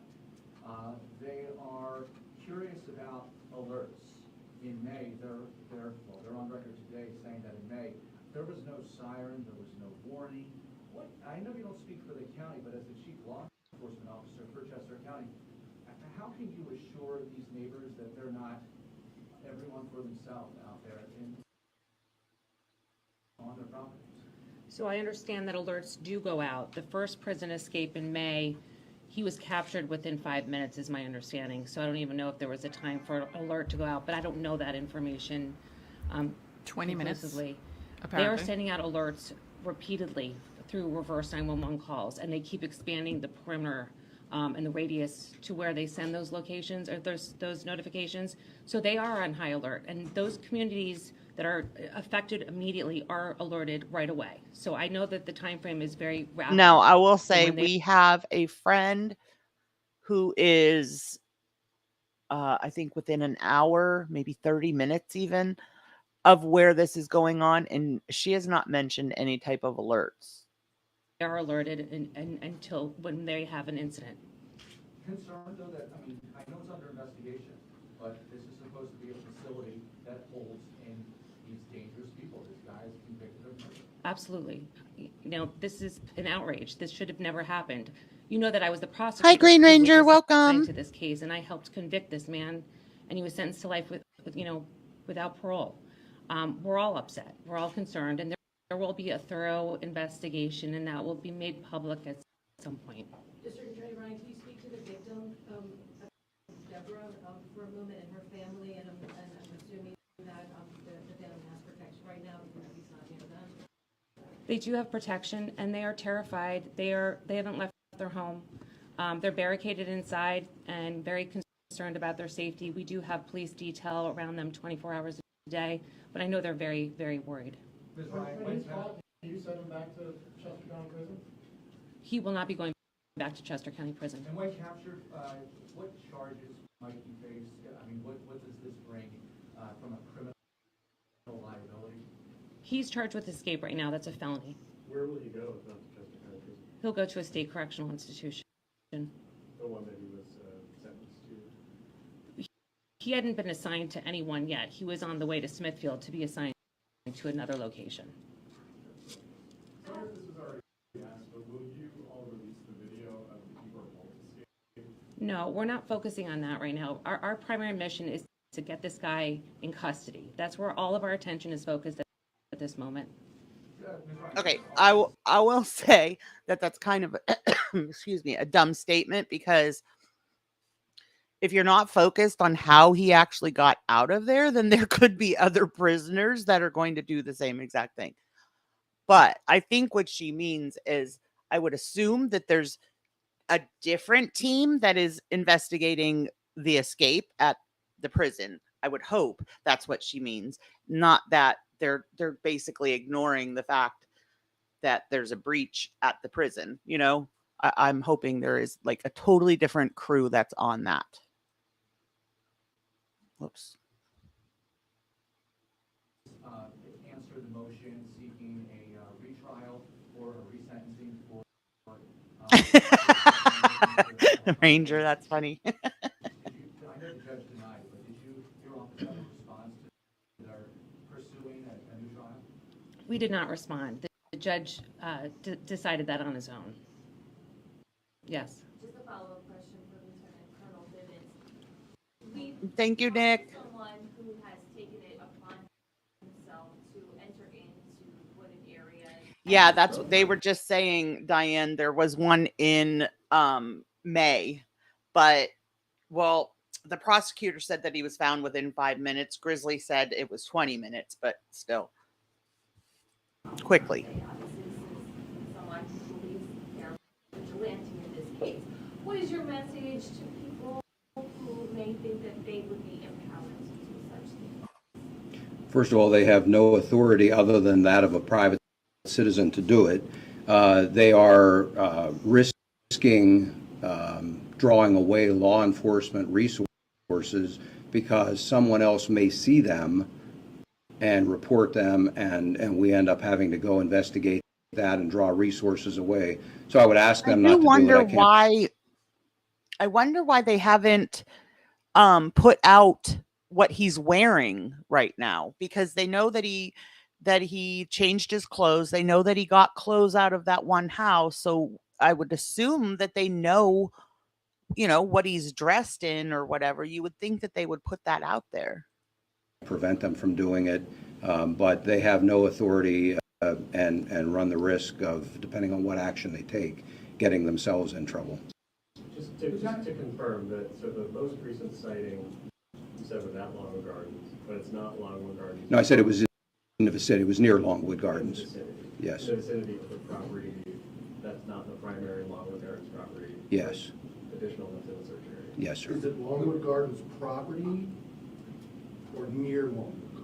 They are curious about alerts. In May, they're on record today saying that in May, there was no siren, there was no warning. I know you don't speak for the county, but as the chief law enforcement officer for Chester County, how can you assure these neighbors that they're not everyone for themselves out there on their properties? So I understand that alerts do go out. The first prison escape in May, he was captured within 5 minutes, is my understanding. So I don't even know if there was a time for an alert to go out, but I don't know that information 20 minutes, conclusively. They apparently. are sending out alerts repeatedly through reverse 911 calls, and they keep expanding the perimeter and the radius to where they send those locations or those notifications. So they are on high alert, and those communities that are affected immediately are alerted right away. So I know that the time frame is very rapid. Now, I will So say when they- we have a friend who is, I think within an hour, maybe 30 minutes even, of where this is going on, and she has not mentioned any type of alerts. They are alerted until when they have an incident. Concerned though that, I mean, I know it's under investigation, but this is supposed to be a facility that holds in these dangerous people. This guy is convicted of murder. Absolutely. You know, this is an outrage. This should have never happened. You know that I was the prosecutor. Hi, Green who was Ranger. assigned Welcome. to this case, and I helped convict this man, and he was sentenced to life with without parole. We're all upset. We're all concerned, and there will be a thorough investigation, and that will be made public at some point. District Attorney Ryan, can you speak to the victim, Deborah, for a moment, and her family, and I'm assuming that the family has protection right now, even if he's not near them? They do have protection, and they are terrified. They haven't left their home. They're barricaded inside and very concerned about their safety. We do have police detail around them 24 hours a day, but I know they're very, very worried. Ms. Ryan, when you send him back to Chester County Prison? He will not be going back to Chester County Prison. And when captured, what charges might he face? I mean, what does this bring from a criminal liability? He's charged with escape right now. That's a felony. Where will he go if not to Chester County Prison? He'll go to a state correctional institution. The one that he was sentenced to? He hadn't been assigned to anyone yet. He was on the way to Smithfield to be assigned to another location. Sorry if this was already asked, but will you all release the video of the people who escape? No, we're not focusing on that right now. Our primary mission is to get this guy in custody. That's where all of our attention is focused at this moment. Okay, I will say that that's kind of excuse me, a dumb statement, because if you're not focused on how he actually got out of there, then there could be other prisoners that are going to do the same exact thing. But I think what she means is, I would assume that there's a different team that is investigating the escape at the prison. I would hope that's what she means, not that they're basically ignoring the fact that there's a breach at the prison. You know, I'm hoping there is like a totally different crew that's on that. Whoops. Answer the motion seeking a retrial or a resentencing for Ranger, that's funny. I know the judge denied, but did your office have a response to their pursuing a new trial? We did not respond. The judge decided that on his own. Yes. Just a follow-up question for Lieutenant Colonel Bivens. Thank you, Nick. Someone who has taken it upon himself to enter into wooded areas. Yeah, that's what they were just saying, Diane. There was one in May, but well, the prosecutor said that he was found within 5 minutes. Grizzly said it was 20 minutes, but still. Quickly. Someone who believes they're vigilante in this case. What is your message to people who may think that they would be empowered to do such things? First of all, they have no authority other than that of a private citizen to do it. They are risking drawing away law enforcement resources because someone else may see them and report them, and we end up having to go investigate that and draw resources away. So I would ask them not to do it. I wonder why they haven't put out what he's wearing right now, because they know that he changed his clothes. They know that he got clothes out of that one house. So I would assume that they know, you know, what he's dressed in or whatever. You would think that they would put that out there. Prevent them from doing it, but they have no authority and run the risk of, depending on what action they take, getting themselves in trouble. Just to confirm that, so the most recent sighting, you said was at Longwood Gardens, but it's not Longwood Gardens? No, I said it was in the vicinity. It was near Longwood Gardens. In the vicinity. Yes. In the vicinity of the property, that's not the primary Longwood Gardens property? Yes. Additional into the search area? Yes, sir. Is it Longwood Gardens property or near Longwood Gardens?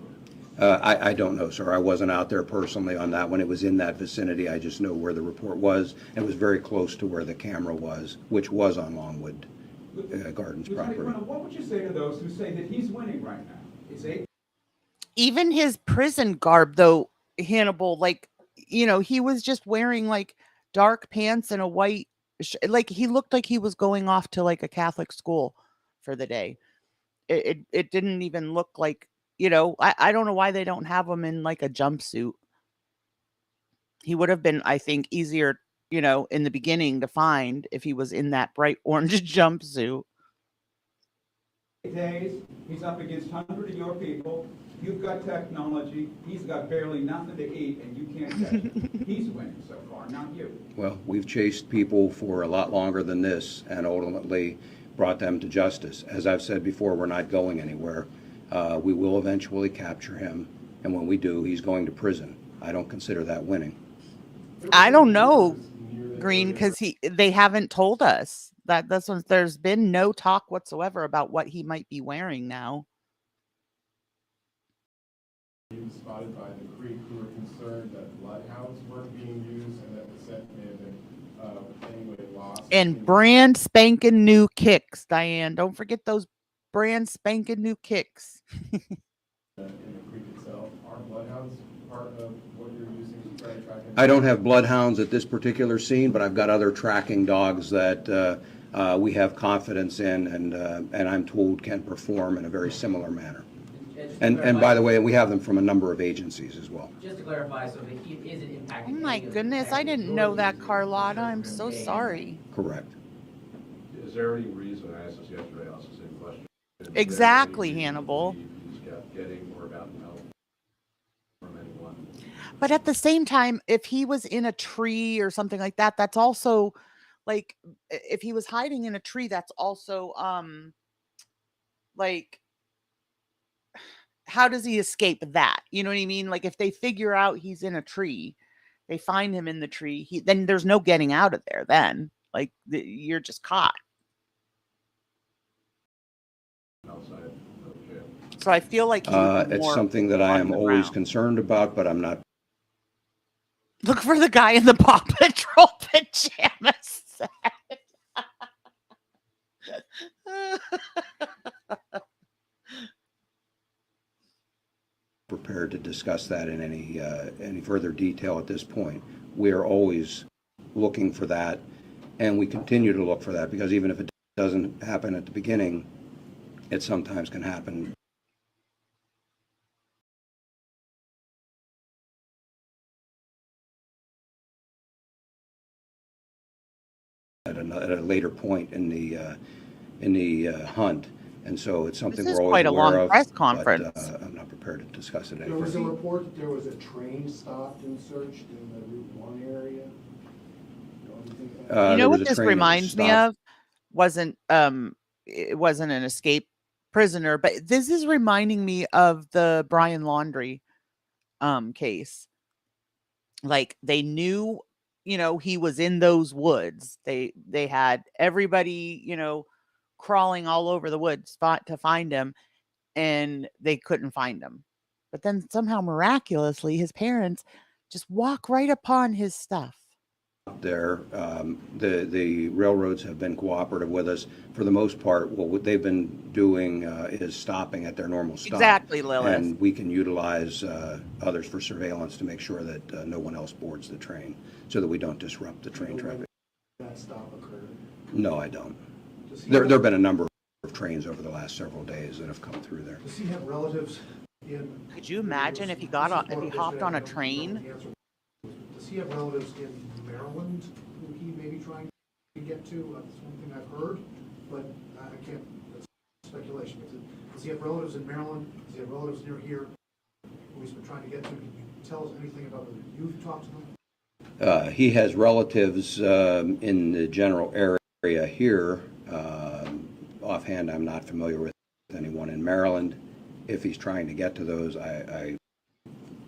I don't know, sir. I wasn't out there personally on that one. It was in that vicinity. I just know where the report was. It was very close to where the camera was, which was on Longwood Gardens property. What would you say to those who say that he's winning right now? Is even his prison garb, though, Hannibal, like, he was just wearing like dark pants and a white, like he looked like he was going off to like a Catholic school for the day. It didn't even look like, I don't know why they don't have him in like a jumpsuit. He would have been, I think, easier, in the beginning to find if he was in that bright orange jumpsuit. Days, he's up against 100 of your people. You've got technology. He's got barely nothing to eat, and you can't catch him. He's winning so far, not you. Well, we've chased people for a lot longer than this and ultimately brought them to justice. As I've said before, we're not going anywhere. We will eventually capture him, and when we do, he's going to prison. I don't consider that winning. I don't know, Green, because they haven't told us that's when there's been no talk whatsoever about what he might be wearing now. Even spotted by the Creek, who were concerned that bloodhounds weren't being used and that the scent may have been anyway lost. And brand spanking new kicks, Diane. Don't forget those brand spanking new kicks. In the Creek itself, are bloodhounds part of what you're using to try to track him? I don't have bloodhounds at this particular scene, but I've got other tracking dogs that we have confidence in and I'm told can perform in a very similar manner. And by the way, we have them from a number of agencies as well. Just to clarify, so the heat isn't impacting. Oh my goodness, I didn't know that, Carlotta. I'm so sorry. Correct. Is there any reason, I asked this yesterday, I asked the same question. Exactly, Hannibal. He's getting or gotten help from anyone? But at the same time, if he was in a tree or something like that, that's also like, if he was hiding in a tree, that's also like, how does he escape that? You know what I mean? Like if they figure out he's in a tree, they find him in the tree, then there's no getting out of there then. Like you're just caught. Outside of jail. So I feel like it's something that I am always concerned about, but I'm not. Look for the guy in the Paw Patrol pajamas. Prepared to discuss that in any further detail at this point. We are always looking for that, and we continue to look for that, because even if it doesn't happen at the beginning, it sometimes can happen. At a later point in the hunt. And so it's something we're always quite a aware long of, press conference. But I'm not prepared to discuss it There was a anymore. report that there was a train stopped and searched in the Route 1 area. You know what this reminds me of? It wasn't an escape prisoner, but this is reminding me of the Brian Laundrie case. Like they knew, he was in those woods. They had everybody, crawling all over the woods spot to find him, and they couldn't find him. But then somehow miraculously his parents just walk right upon his stuff. There, the railroads have been cooperative with us for the most part. What they've been doing is stopping at their normal stop. Exactly, Lilith. And we can utilize others for surveillance to make sure that no one else boards the train, so that we don't disrupt the train traffic. That stop occurred. No, I don't. There have been a number of trains over the last several days that have come through there. Does he have relatives in? Could you imagine if he hopped on a train? Does he have relatives in Maryland who he may be trying to get to? That's one thing I've heard, but I can't, that's speculation. Does he have relatives in Maryland? Does he have relatives near here who he's been trying to get to? Can you tell us anything about whether you've talked to them? He has relatives in the general area here. Offhand, I'm not familiar with anyone in Maryland. If he's trying to get to those, I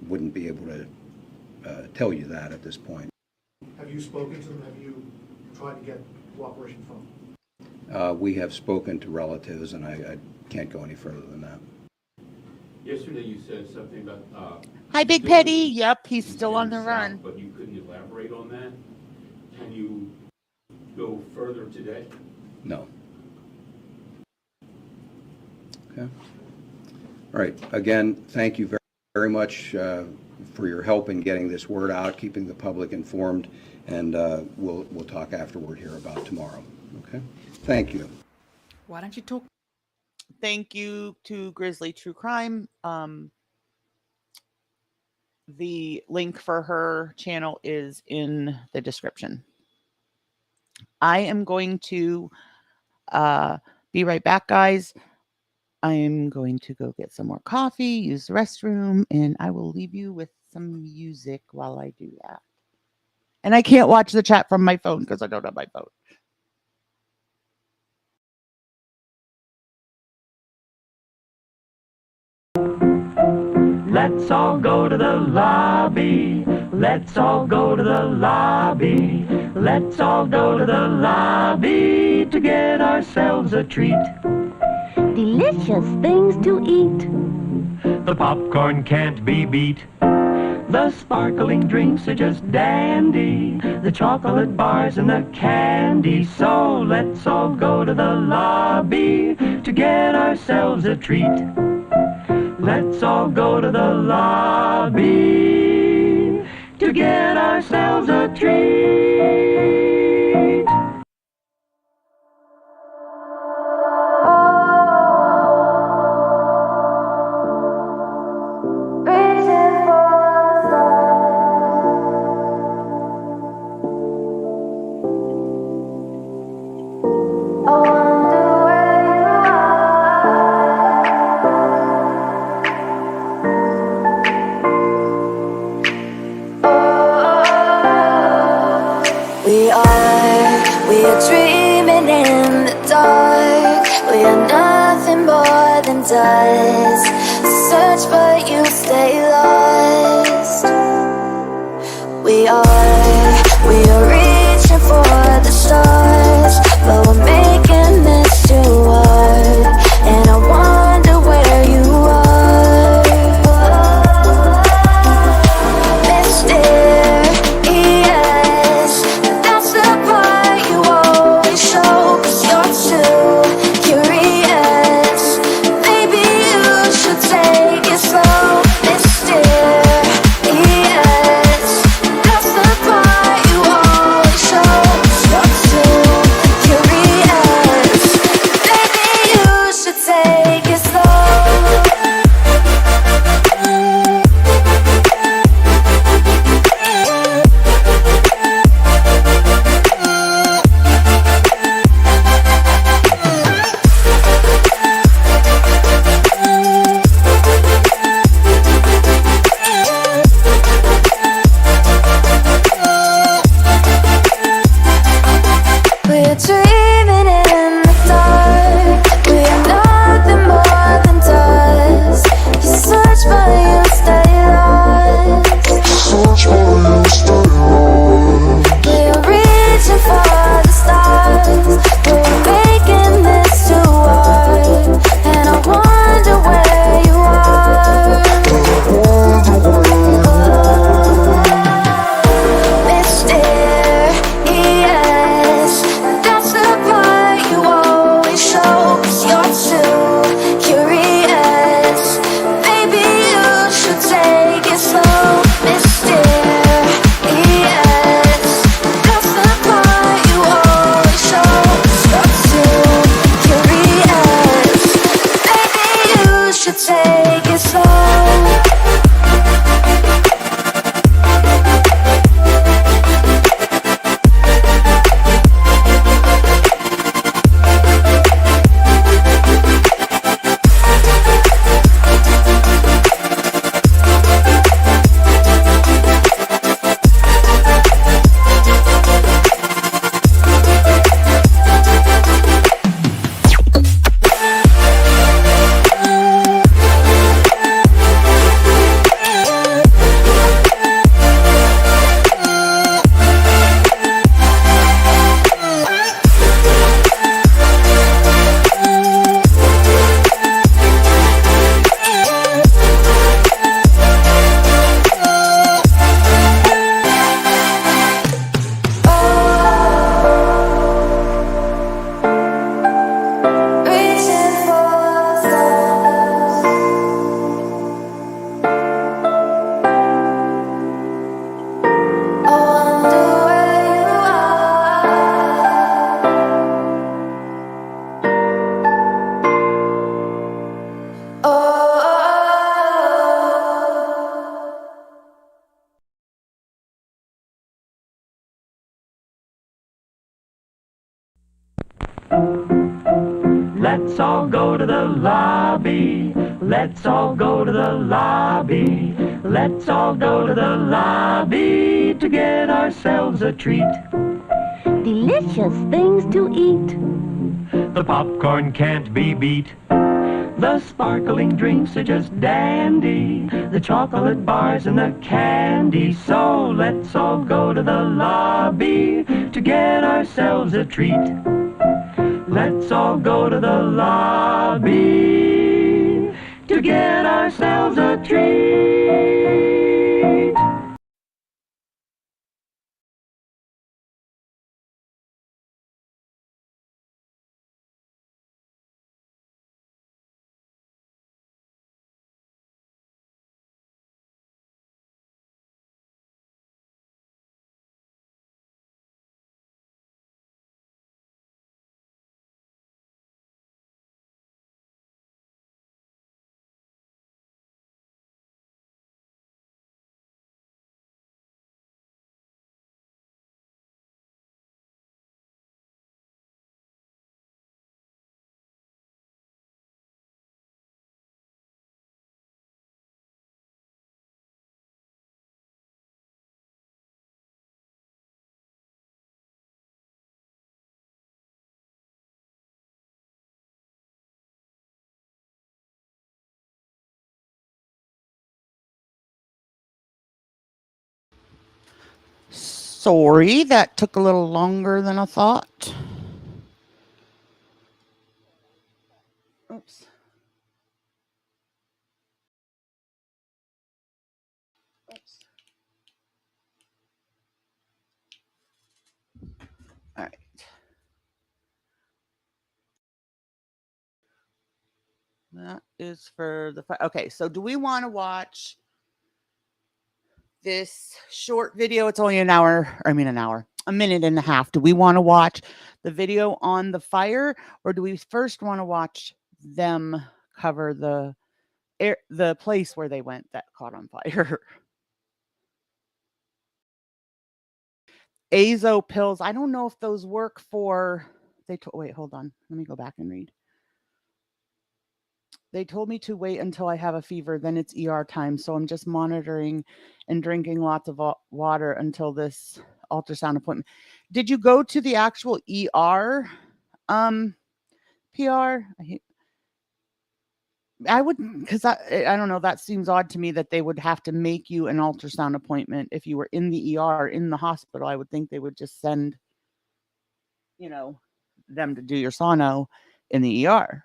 wouldn't be able to tell you that at this point. Have you spoken to them? Have you tried to get cooperation from them? We have spoken to relatives, and I can't go any further than that. Yesterday you said something about... Hi, Big Petty. Yep, he's still on the run. But you couldn't elaborate on that. Can you go further today? No. Okay. All right. Again, thank you very very much for your help in getting this word out, keeping the public informed, and we'll talk afterward here about tomorrow. Okay? Thank you. Why don't you talk? Thank you to Grizzly True Crime. The link for her channel is in the description. I am going to be right back, guys. I am going to go get some more coffee, use the restroom, and I will leave you with some music while I do that. And I can't watch the chat from my phone because I don't have my phone. Let's all go to the lobby. Let's all go to the lobby. Let's all go to the lobby to get ourselves a treat. Delicious things to eat. The popcorn can't be beat. The sparkling drinks are just dandy. The chocolate bars and the candy. So let's all go to the lobby to get ourselves a treat. Let's all go to the lobby to get ourselves a treat. We are dreaming in the dark. We are nothing more than dust. Search but you stay lost. We are reaching for the stars, but we're making this too hard. And I wonder where you are. Mysterious, that's the part you always show. 'Cause you're too curious. Maybe you should take it slow. Mysterious, that's the part you always show. 'Cause you're too Let's all go to the lobby. Let's all go to the lobby. Let's all go to the lobby to get ourselves a treat. Delicious things to eat. The popcorn can't be beat. The sparkling drinks are just dandy. The chocolate bars and the candy. So let's all go to the lobby to get ourselves a treat. Let's all go to the lobby to get ourselves a treat. Sorry, that took a little longer than I thought. Oops. Oops. All right. That is for the okay. So do we want to watch this short video? It's only an hour. I mean, a minute and a half. Do we want to watch the video on the fire, or do we first want to watch them cover the place where they went that caught on fire? Azo pills. I don't know if those work for. Wait, hold on. Let me go back and read. They told me to wait until I have a fever, then it's ER time. So I'm just monitoring and drinking lots of water until this ultrasound appointment. Did you go to the actual ER PR? I would, because I don't know, that seems odd to me that they would have to make you an ultrasound appointment if you were in the ER, in the hospital. I would think they would just send, them to do your sono in the ER.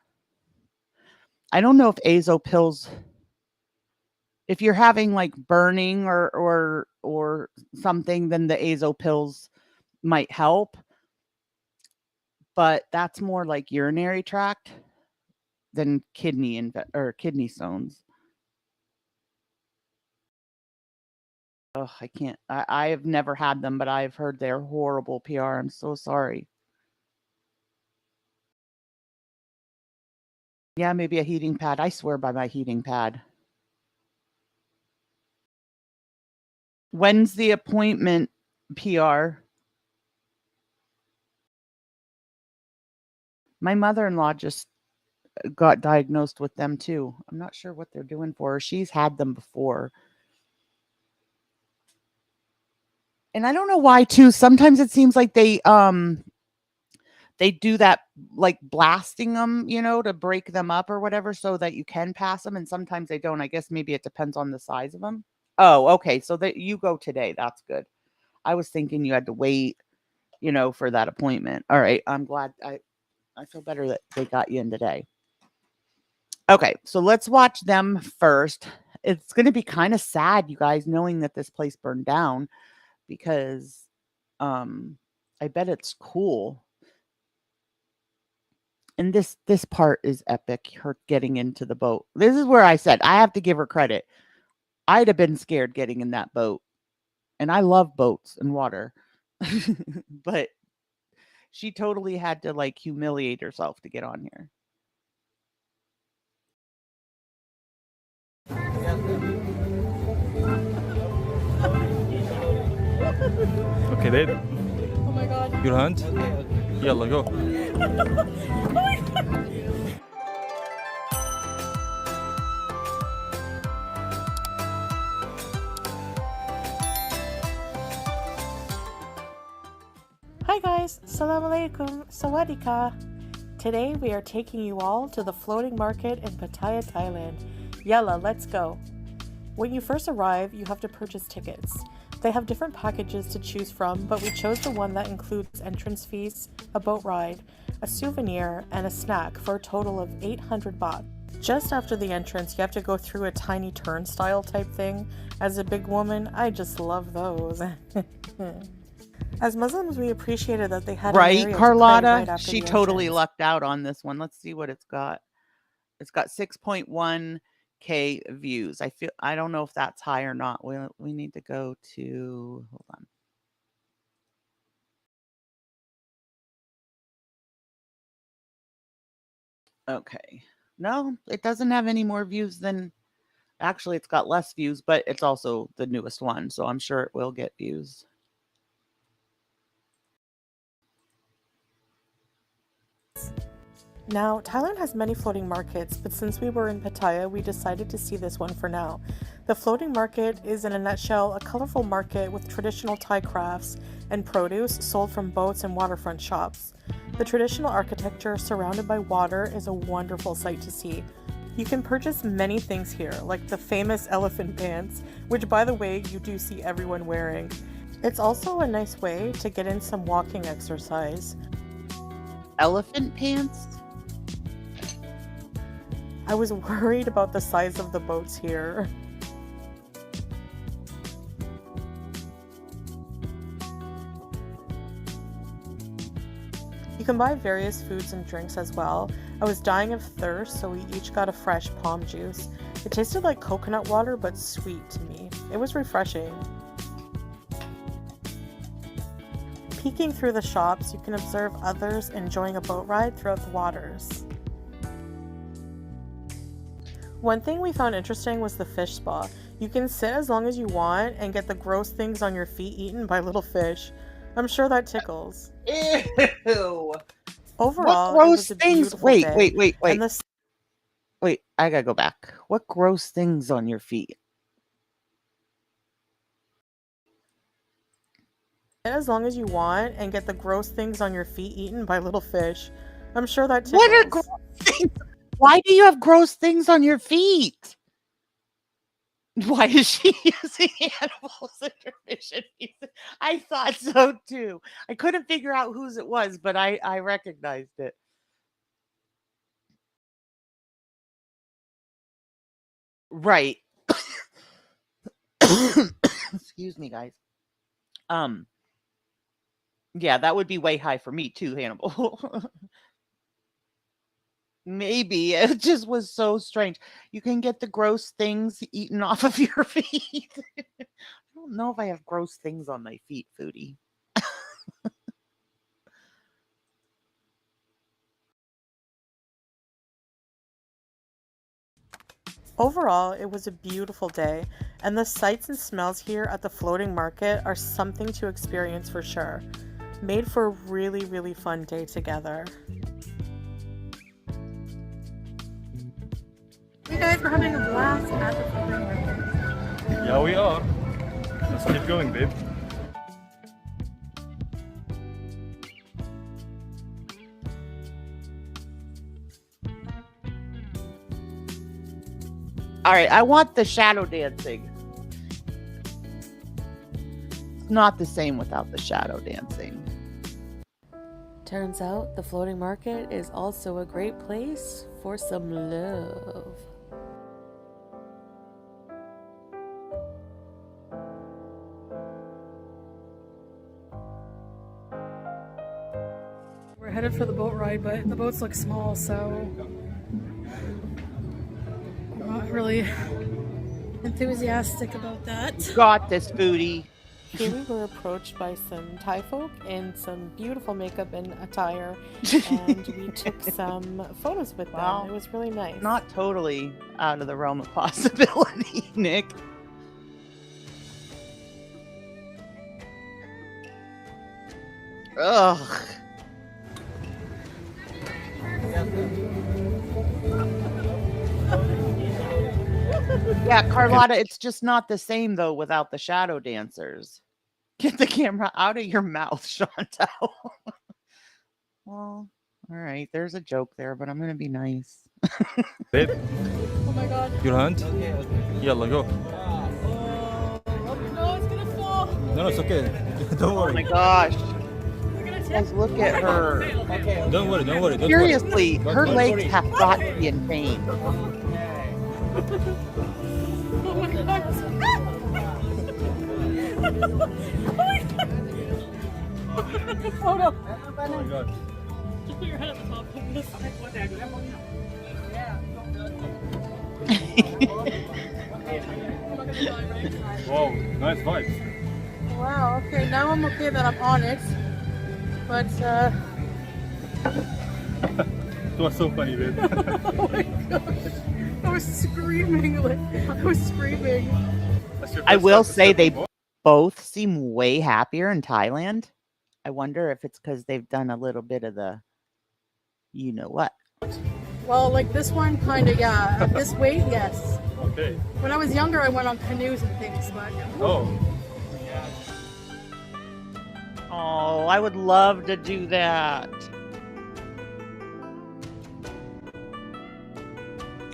I don't know if azo pills, if you're having like burning or something, then the azo pills might help. But that's more like urinary tract than kidney stones. Oh, I can't. I have never had them, but I've heard they're horrible PR. I'm so sorry. Yeah, maybe a heating pad. I swear by my heating pad. When's the appointment, PR? My mother-in-law just got diagnosed with them too. I'm not sure what they're doing for her. She's had them before. And I don't know why too. Sometimes it seems like they do that, like blasting them, to break them up or whatever so that you can pass them. And sometimes they don't. I guess maybe it depends on the size of them. Oh, okay. So that you go today. That's good. I was thinking you had to wait, for that appointment. All right. I'm glad. I feel better that they got you in today. Okay. So let's watch them first. It's going to be kind of sad, you guys, knowing that this place burned down because I bet it's cool. And this part is epic. Her getting into the boat. This is where I said I have to give her credit. I'd have been scared getting in that boat. And I love boats and water. But she totally had to like humiliate herself to get on here. Okay, babe. Oh my god. You'll hunt? Yalla, go. Oh my god. Assalamu alaikum, sawadika. Today we are taking you all to the floating market in Pattaya, Thailand. Yalla, let's go. When you first arrive, you have to purchase tickets. They have different packages to choose from, but we chose the one that includes entrance fees, a boat ride, a souvenir, and a snack for a total of 800 baht. Just after the entrance, you have to go through a tiny turnstile type thing. As a big woman, I just love those. As Muslims, we appreciated that they had an area Right, to pray Carlotta? right after She the totally entrance. lucked out on this one. Let's see what it's got. It's got 6.1K views. I don't know if that's high or not. We need to go to, hold on. Okay. No, it doesn't have any more views than, actually it's got less views, but it's also the newest one, so I'm sure it will get views. Now, Thailand has many floating markets, but since we were in Pattaya, we decided to see this one for now. The floating market is, in a nutshell, a colorful market with traditional Thai crafts and produce sold from boats and waterfront shops. The traditional architecture surrounded by water is a wonderful sight to see. You can purchase many things here, like the famous elephant pants, which, by the way, you do see everyone wearing. It's also a nice way to get in some walking exercise. Elephant pants? I was worried about the size of the boats here. You can buy various foods and drinks as well. I was dying of thirst, so we each got a fresh palm juice. It tasted like coconut water, but sweet to me. It was refreshing. Peeking through the shops, you can observe others enjoying a boat ride throughout the waters. One thing we found interesting was the fish spa. You can sit as long as you want and get the gross things on your feet eaten by little fish. I'm sure that tickles. Ew. Overall, what it was gross a things? beautiful Wait, day, wait, wait, wait. and the Wait, I gotta go back. What gross things on your feet? as long as you want and get the gross things on your feet eaten by little fish. I'm sure that tickles. What are gross things? Why do you have gross things on your feet? Why is she using animals in her mission? I thought so too. I couldn't figure out whose it was, but I recognized it. Right. Excuse me, guys. Yeah, that would be way high for me too, Hannibal. Maybe. It just was so strange. You can get the gross things eaten off of your feet. I don't know if I have gross things on my feet, Foodie. Overall, it was a beautiful day, and the sights and smells here at the floating market are something to experience for sure. Made for a really, really fun day together. You guys were having a blast at the floating market. Yeah, we are. Let's keep going, babe. All right, I want the shadow dancing. It's not the same without the shadow dancing. Turns out the floating market is also a great place for some love. We're headed for the boat ride, but the boats look small, so I'm not really enthusiastic about that. Got this, Foodie. Here we were approached by some Thai folk in some beautiful makeup and attire, and we took some photos with them. Wow. It was really nice. Not totally out of the realm of possibility, Nick. Ugh. Yeah, Carlotta, it's just not the same though without the shadow dancers. Get the camera out of your mouth, Chantal. Well, all right. There's a joke there, but I'm gonna be nice. Babe, Oh my god. you'll hunt? Yalla, go. No, it's gonna fall. No, it's okay. Don't Oh worry. my gosh. Is it gonna tip? Guys, look at her. Okay. Don't worry, don't worry. Don't Seriously, worry. her Don't legs worry. have got to be in pain. Oh my god. Oh no. Oh my god. Just put your head at the top of this. Wow, nice vibes. Wow, okay, now I'm okay that I'm on it. But It was so funny, babe. oh my gosh. I was screaming, I was screaming. I will say they both seem way happier in Thailand. I wonder if it's because they've done a little bit of the, you know what. Well, like this one kind of, yeah. At this weight, yes. Okay. When I was younger, I went on canoes and things, but Oh. Oh, I would love to do that.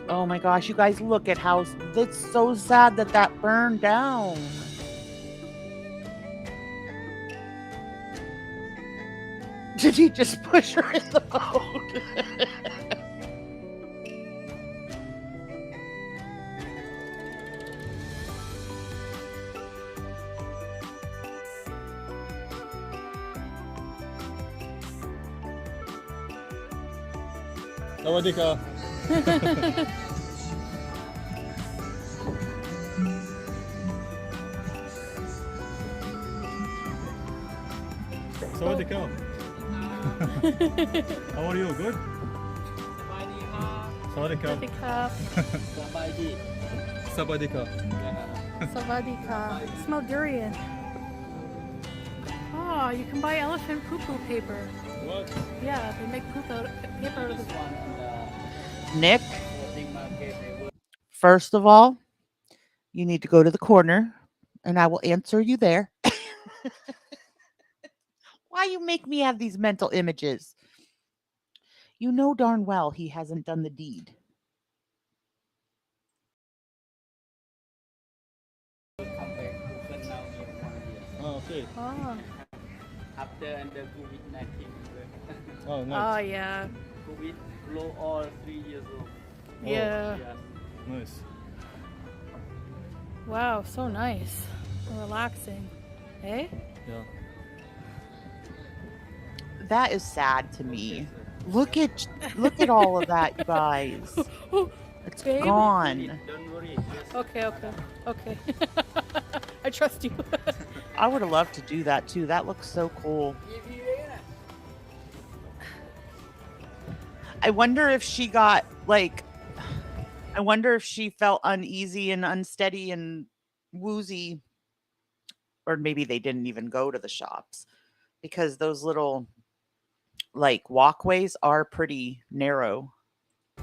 Oh my gosh, you guys look at how it's so sad that that burned down. Did he just push her in the boat? Sawadika. Sawadika. How are you? Good? Sawadika. Sawadika. Savadika. Smell durian. Oh, you can buy elephant poo-poo paper. What? Yeah, they make paper out of this one. Nick, first of all, you need to go to the corner and I will answer you there. Why you make me have these mental images? You know darn well he hasn't done the deed. Oh, okay. Oh. After under COVID-19. Oh, Oh, nice. yeah. COVID below all 3 years old. Yeah. Yes. Nice. Wow, so nice. Relaxing. Eh? Yeah. That is sad to me. Look at all of that, you guys. It's Babe? gone. Don't worry. Okay, okay, okay. I trust you. I would have loved to do that too. That looks so cool. I wonder if she got like, I wonder if she felt uneasy and unsteady and woozy, or maybe they didn't even go to the shops because those little like walkways are pretty narrow.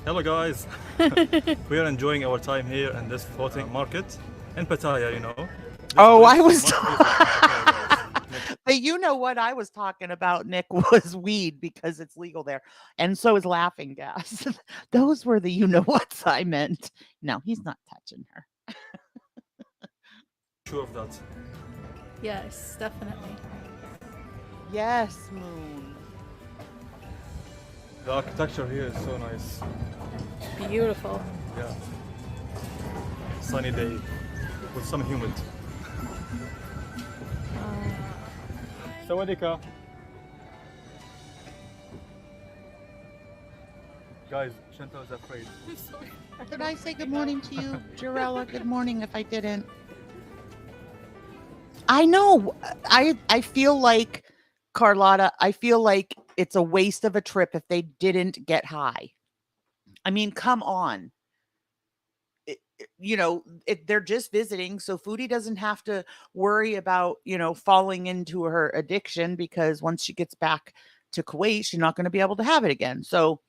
Hello, guys. We are enjoying our time here in this floating market in Pattaya, you know. This Oh, place I was. must be Pattaya, guys. But you know what I was talking about, Nick, was weed because it's legal there. And so is laughing gas. Those were the you know whats I meant. No, he's not touching her. Sure of that. Yes, definitely. Yes, Moon. The architecture here is so nice. Beautiful. Yeah. Sunny day with some humid. Sawadika. Guys, Chantal is afraid. Did I say good morning to you, Jarella? Good morning if I didn't. I know. I feel like, Carlotta, I feel like it's a waste of a trip if they didn't get high. I mean, come on. They're just visiting, so Foodie doesn't have to worry about, falling into her addiction because once she gets back to Kuwait, she's not going to be able to have it again. So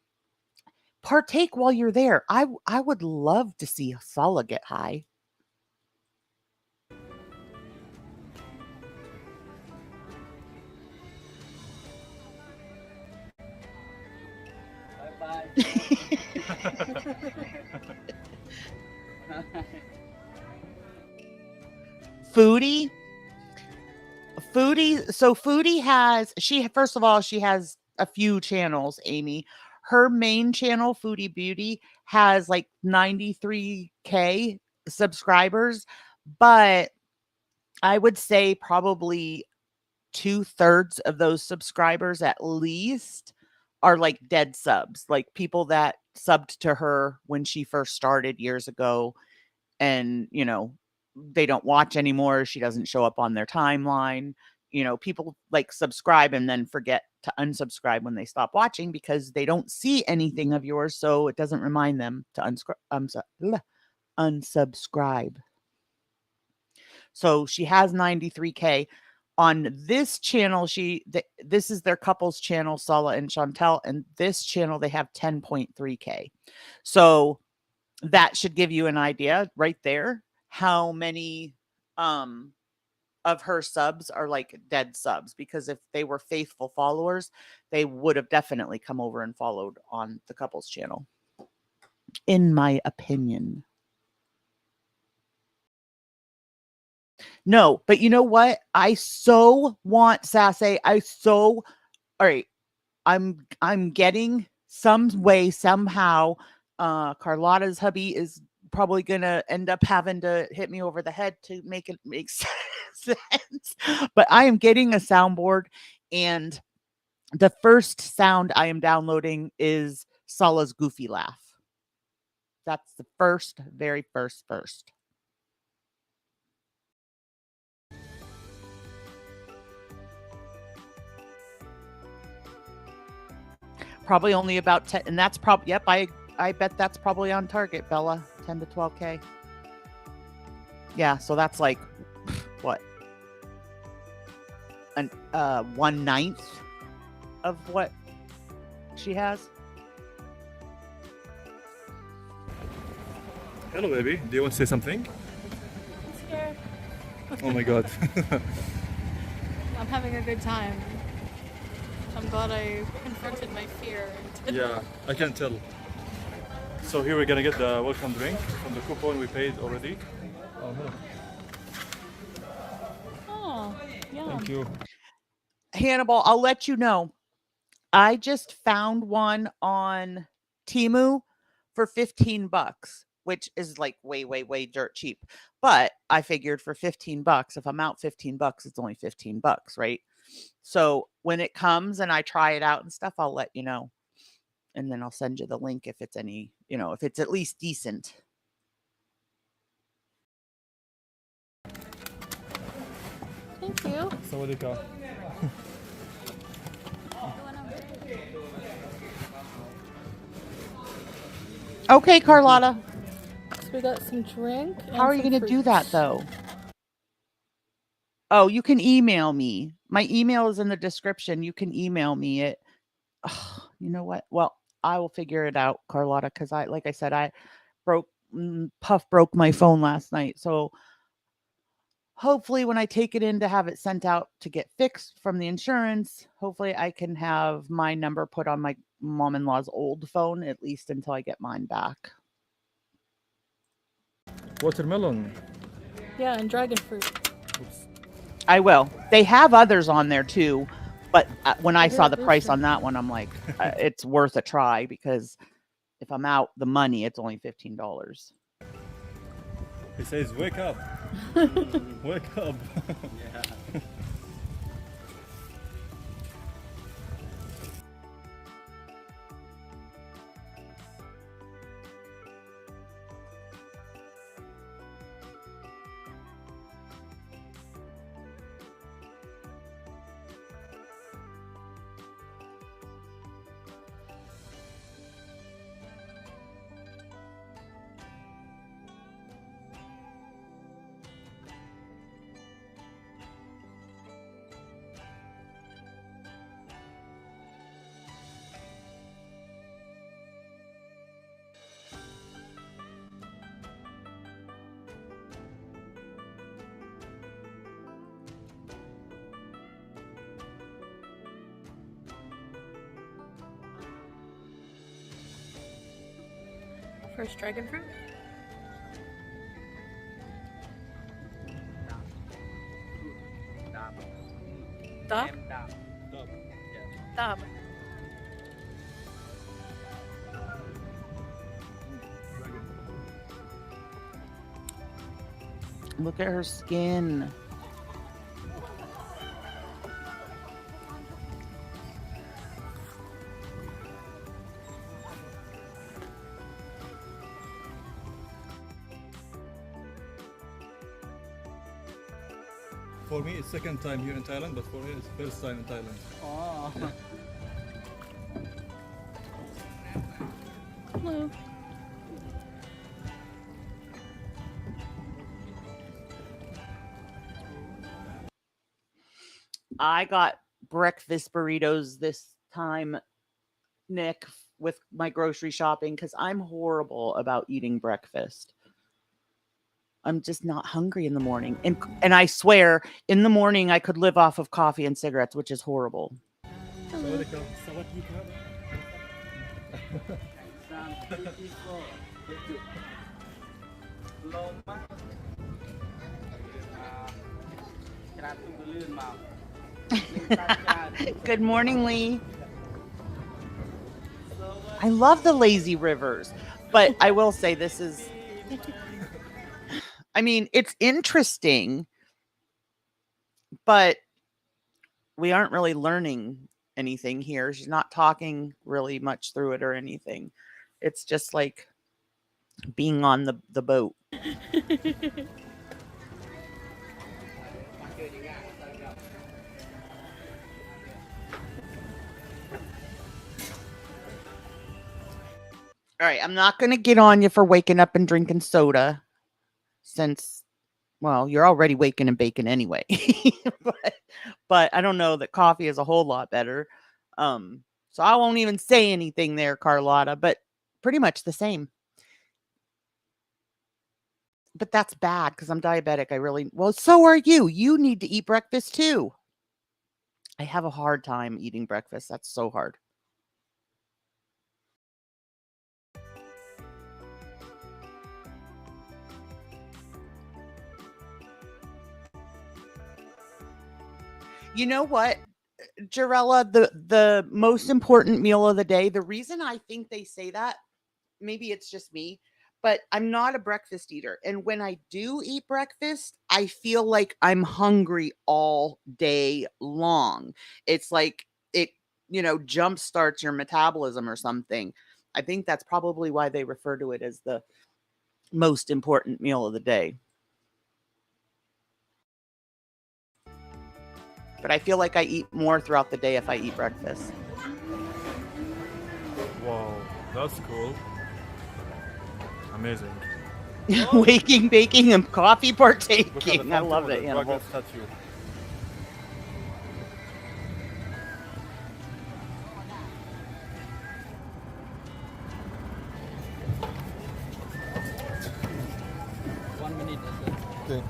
partake while you're there. I would love to see Salah get high. Foodie. So Foodie has, first of all, she has a few channels, Amy. Her main channel, Foodie Beauty, has like 93K subscribers, but I would say probably 2/3 of those subscribers at least are like dead subs, like people that subbed to her when she first started years ago, and they don't watch anymore. She doesn't show up on their timeline. People like subscribe and then forget to unsubscribe when they stop watching because they don't see anything of yours, so it doesn't remind them to unsubscribe. So she has 93K. On this channel, this is their couples channel, Salah and Chantel, and this channel they have 10.3K. So that should give you an idea right there how many of her subs are like dead subs, because if they were faithful followers, they would have definitely come over and followed on the couples channel, in my opinion. No, but you know what? I so want Sassy. All right. I'm getting some way, somehow. Carlotta's hubby is probably gonna end up having to hit me over the head to make it make sense. But I am getting a soundboard, and the first sound I am downloading is Salah's goofy laugh. That's the very first. Probably only about 10, and that's probably, yep, I bet that's probably on target, Bella. 10 to 12K. Yeah, so that's like what? 1/9 of what she has. Hello, baby. Do you want to say something? I'm scared. Oh my god. I'm having a good time. I'm glad I confronted my fear. Yeah, I can tell. So here we're gonna get the welcome drink from the coupon we paid already. Oh, hello. Oh, yeah. Thank you. Hannibal, I'll let you know. I just found one on Temu for $15, which is like way dirt cheap. But I figured for $15, if I'm out $15, it's only $15, right? So when it comes and I try it out and stuff, I'll let you know. And then I'll send you the link if it's any, if it's at least decent. Thank you. Sawadika. Okay, Carlotta. So we got some drink. How are you going to do that, though? Oh, you can email me. My email is in the description. You can email me it. Oh, you know what? Well, I will figure it out, Carlotta, because like I said, Puff broke my phone last night. So hopefully when I take it in to have it sent out to get fixed from the insurance, hopefully I can have my number put on my mom-in-law's old phone, at least until I get mine back. Watermelon. Yeah, and dragon fruit. Oops. I will. They have others on there too, but when I saw the price on that one, I'm like, it's worth a try, because if I'm out the money, it's only $15. He says, wake up. Wake up. Yeah. First dragon fruit. Dab? Dab. Look at her skin. For me, it's second time here in Thailand, but for her, it's first time in Thailand. Oh. Hello. I got breakfast burritos this time, Nick, with my grocery shopping because I'm horrible about eating breakfast. I'm just not hungry in the morning. And I swear, in the morning, I could live off of coffee and cigarettes, which is horrible. Good morning, Lee. I love the lazy rivers, but I will say this is... I mean, it's interesting, but we aren't really learning anything here. She's not talking really much through it or anything. It's just like being on the boat. All right, I'm not going to get on you for waking up and drinking soda since, well, you're already waking and baking anyway. but I don't know that coffee is a whole lot better. So I won't even say anything there, Carlotta, but pretty much the same. But that's bad because I'm diabetic. Well, so are you. You need to eat breakfast too. I have a hard time eating breakfast. That's so hard. You know what, Jarella, the most important meal of the day, the reason I think they say that, maybe it's just me, but I'm not a breakfast eater. And when I do eat breakfast, I feel like I'm hungry all day long. It's like it, jump starts your metabolism or something. I think that's probably why they refer to it as the most important meal of the day. But I feel like I eat more throughout the day if I eat breakfast. Wow, that's cool. Amazing. Waking, baking, and coffee partaking. I love it. Statue. Okay.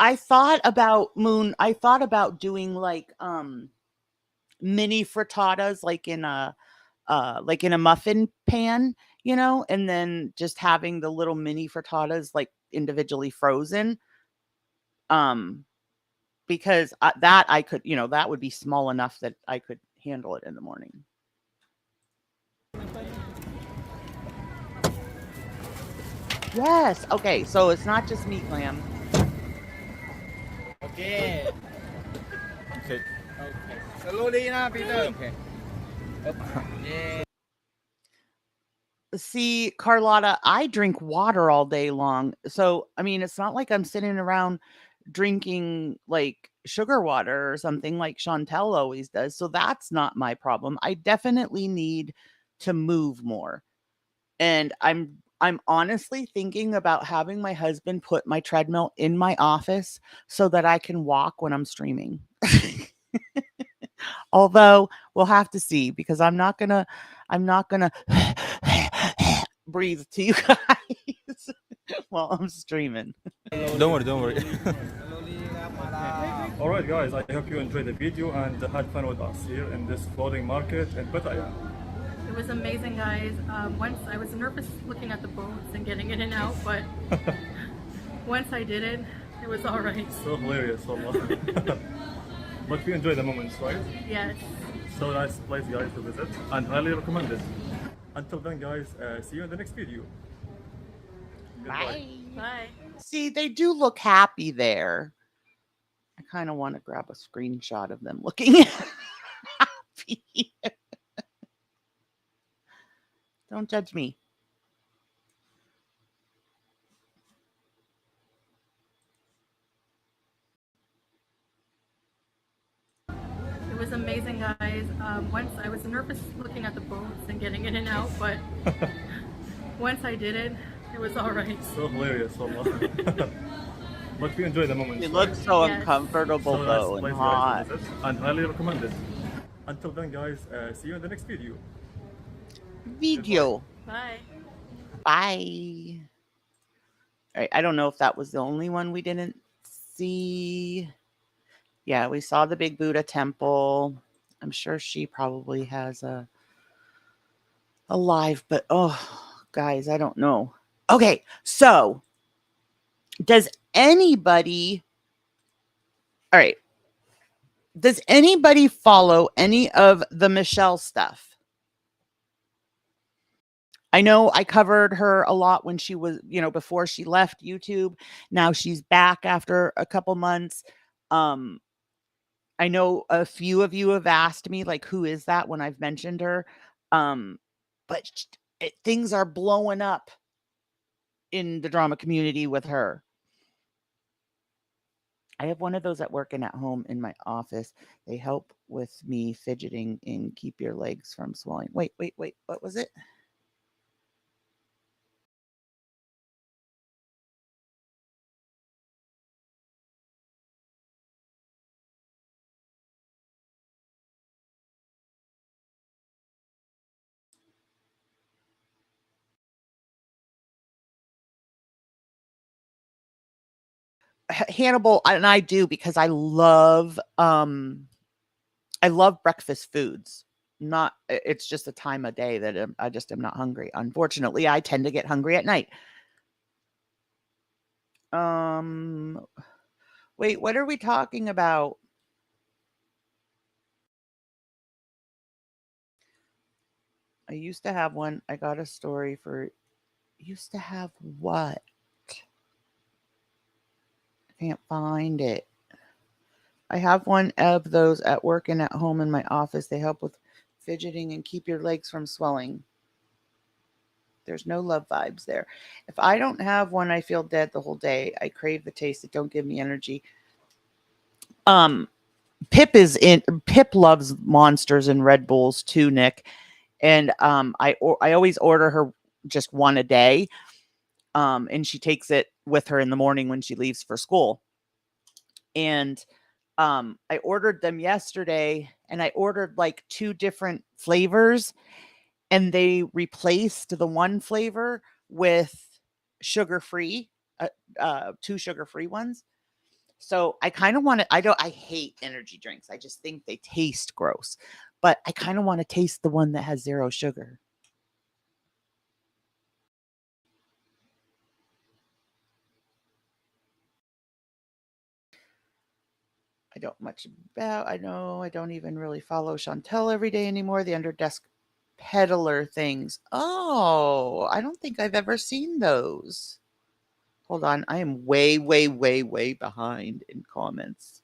I thought about doing like mini frittatas like in a muffin pan, and then just having the little mini frittatas like individually frozen. Because that I could, that would be small enough that I could handle it in the morning. Yes. Okay. So it's not just meat, lamb. Okay. Okay. Slowly now, Peter. Okay. Yeah. See, Carlotta, I drink water all day long. So, I mean, it's not like I'm sitting around drinking like sugar water or something like Chantel always does. So that's not my problem. I definitely need to move more. And I'm honestly thinking about having my husband put my treadmill in my office so that I can walk when I'm streaming. Although we'll have to see because I'm not gonna breathe to you guys while I'm streaming. Don't worry. All right, guys, I hope you enjoyed the video and had fun with us here in this floating market in Pattaya. It was amazing, guys. Once I was nervous looking at the boats and getting in and out, but once I did it, it was all right. So hilarious, wallah. But we enjoy the moments, right? Yes. So nice place, guys, to visit, and highly recommend it. Until then, guys, see you in the next video. Goodbye. Bye. See, they do look happy there. I kind of want to grab a screenshot of them looking happy. Don't judge me. It was amazing, guys. Once I was nervous looking at the boats and getting in and out, but once I did it, it was all right. So hilarious, wallah. But we enjoy the moments. It looks so Yes. uncomfortable So though nice and place, hot. guys, to visit, and highly recommend it. Until then, guys, see you in the next video. Video. Bye. Bye. All right, I don't know if that was the only one we didn't see. Yeah, we saw the big Buddha temple. I'm sure she probably has a live, but oh, guys, I don't know. Okay, so does anybody, all right, does anybody follow any of the Michelle stuff? I know I covered her a lot when she was, before she left YouTube. Now she's back after a couple months. I know a few of you have asked me, like, who is that when I've mentioned her? But things are blowing up in the drama community with her. I have one of those at work and at home in my office. They help with me fidgeting and keep your legs from swelling. Wait. What was it? Hannibal, and I do, because I love breakfast foods. It's just a time of day that I just am not hungry. Unfortunately, I tend to get hungry at night. Wait, what are we talking about? I used to have one. I got a story for used to have what? Can't find it. I have one of those at work and at home in my office. They help with fidgeting and keep your legs from swelling. There's no love vibes there. If I don't have one, I feel dead the whole day. I crave the taste. It don't give me energy. Pip loves Monsters and Red Bulls too, Nick. And I always order her just one a day. And she takes it with her in the morning when she leaves for school. And I ordered them yesterday, and I ordered like 2 different flavors, and they replaced the one flavor with sugar-free, 2 sugar-free ones. So I kind of want to, I hate energy drinks. I just think they taste gross, but I kind of want to taste the one that has 0 sugar. I don't even really follow Chantel every day anymore. The underdesk peddler things. Oh, I don't think I've ever seen those. Hold on. I am way, way, way, way behind in comments.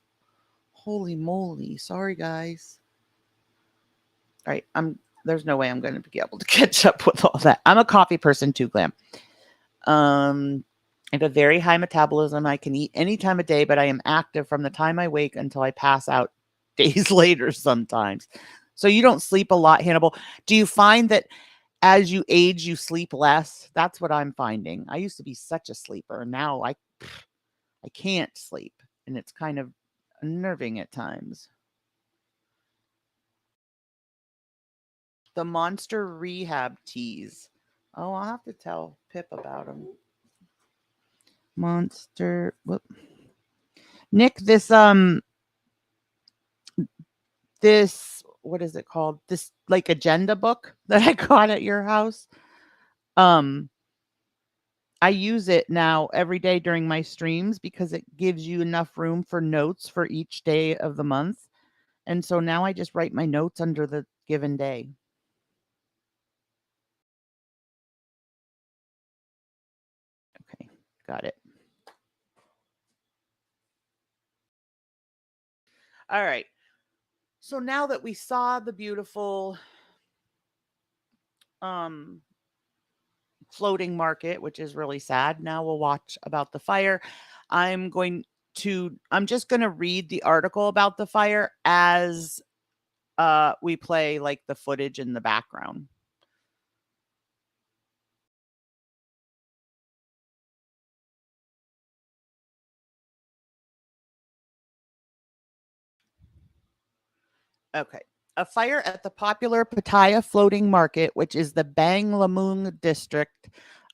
Holy moly. Sorry, guys. All right. There's no way I'm going to be able to catch up with all that. I'm a coffee person too, Glam. I have a very high metabolism. I can eat any time of day, but I am active from the time I wake until I pass out days later sometimes. So you don't sleep a lot, Hannibal. Do you find that as you age, you sleep less? That's what I'm finding. I used to be such a sleeper, and now I can't sleep, and it's kind of unnerving at times. The Monster Rehab teas. Oh, I'll have to tell Pip about them. Monster. Whoop. Nick, this what is it called? This like agenda book that I got at your house. I use it now every day during my streams because it gives you enough room for notes for each day of the month. And so now I just write my notes under the given day. Okay, got it. All right. So now that we saw the beautiful floating market, which is really sad, now we'll watch about the fire. I'm just going to read the article about the fire as we play like the footage in the background. Okay. A fire at the popular Pattaya floating market, which is the Bang Lamung district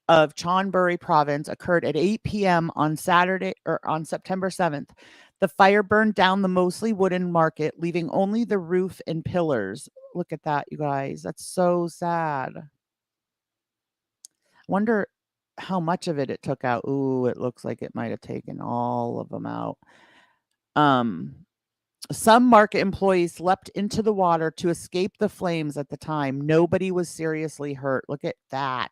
of Chonburi province, occurred at 8 p.m. on September 7th. The fire burned down the mostly wooden market, leaving only the roof and pillars. Look at that, you guys. That's so sad. Wonder how much of it took out. Ooh, it looks like it might have taken all of them out. Some market employees leapt into the water to escape the flames at the time. Nobody was seriously hurt. Look at that.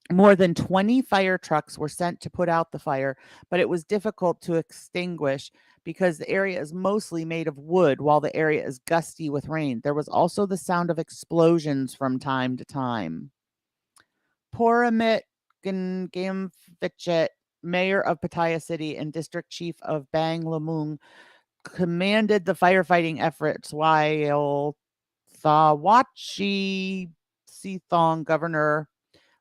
More than 20 fire trucks were sent to put out the fire, but it was difficult to extinguish because the area is mostly made of wood while the area is gusty with rain. There was also the sound of explosions from time to time. Poramit Gamvichet, mayor of Pattaya City and district chief of Bang Lamung, commanded the firefighting efforts, while Thawachi Sithong, governor,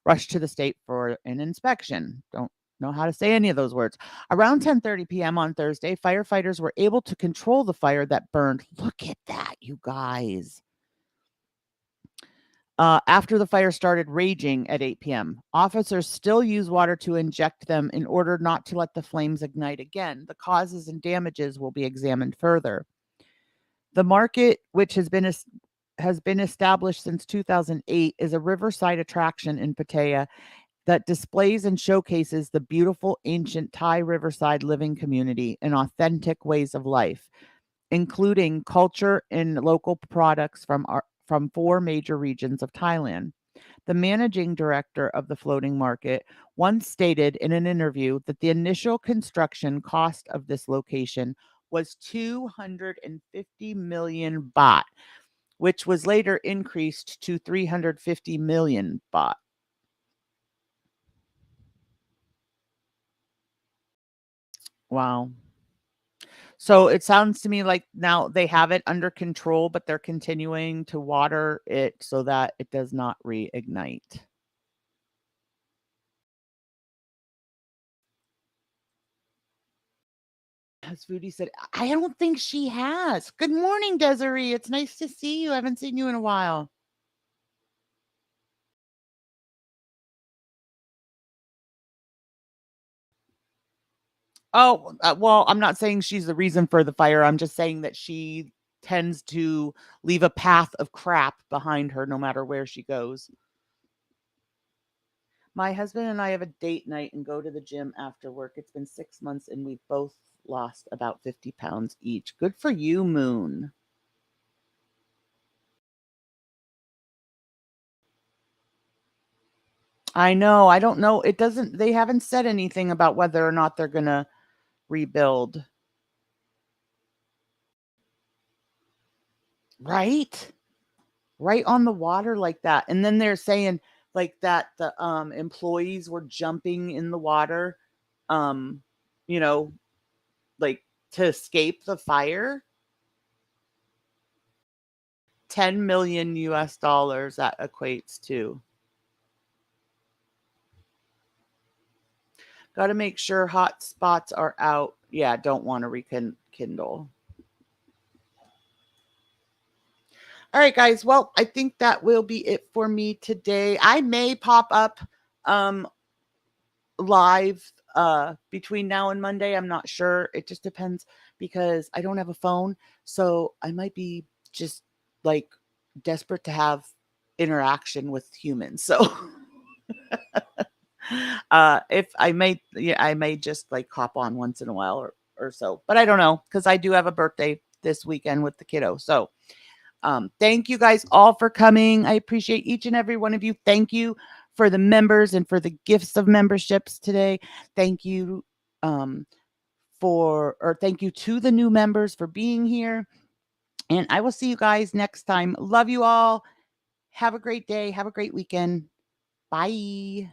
rushed to the state for an inspection. Don't know how to say any of those words. Around 10:30 p.m. on Thursday, firefighters were able to control the fire that burned. Look at that, you guys. After the fire started raging at 8 p.m. Officers still use water to inject them in order not to let the flames ignite again. The causes and damages will be examined further. The market, which has been established since 2008, is a riverside attraction in Pattaya that displays and showcases the beautiful ancient Thai riverside living community and authentic ways of life, including culture and local products from 4 major regions of Thailand. The managing director of the floating market once stated in an interview that the initial construction cost of this location was 250 million baht, which was later increased to 350 million baht. Wow. So it sounds to me like now they have it under control, but they're continuing to water it so that it does not reignite. As Foodie said, I don't think she has. Good morning, Desiree. It's nice to see you. I haven't seen you in a while. Oh, well, I'm not saying she's the reason for the fire. I'm just saying that she tends to leave a path of crap behind her no matter where she goes. My husband and I have a date night and go to the gym after work. It's been 6 months and we've both lost about 50 pounds each. Good for you, Moon. I know. I don't know. They haven't said anything about whether or not they're going to rebuild. Right? Right on the water like that. And then they're saying like that the employees were jumping in the water, you know, like to escape the fire. 10 million US dollars that equates to. Got to make sure hot spots are out. Yeah, don't want to rekindle. All right, guys. Well, I think that will be it for me today. I may pop up live between now and Monday. I'm not sure. It just depends because I don't have a phone. So I might be just like desperate to have interaction with humans. So if I may just like hop on once in a while or so, but I don't know, because I do have a birthday this weekend with the kiddo. So thank you guys all for coming. I appreciate each and every one of you. Thank you for the members and for the gifts of memberships today. Thank you thank you to the new members for being here. And I will see you guys next time. Love you all. Have a great day. Have a great weekend. Bye.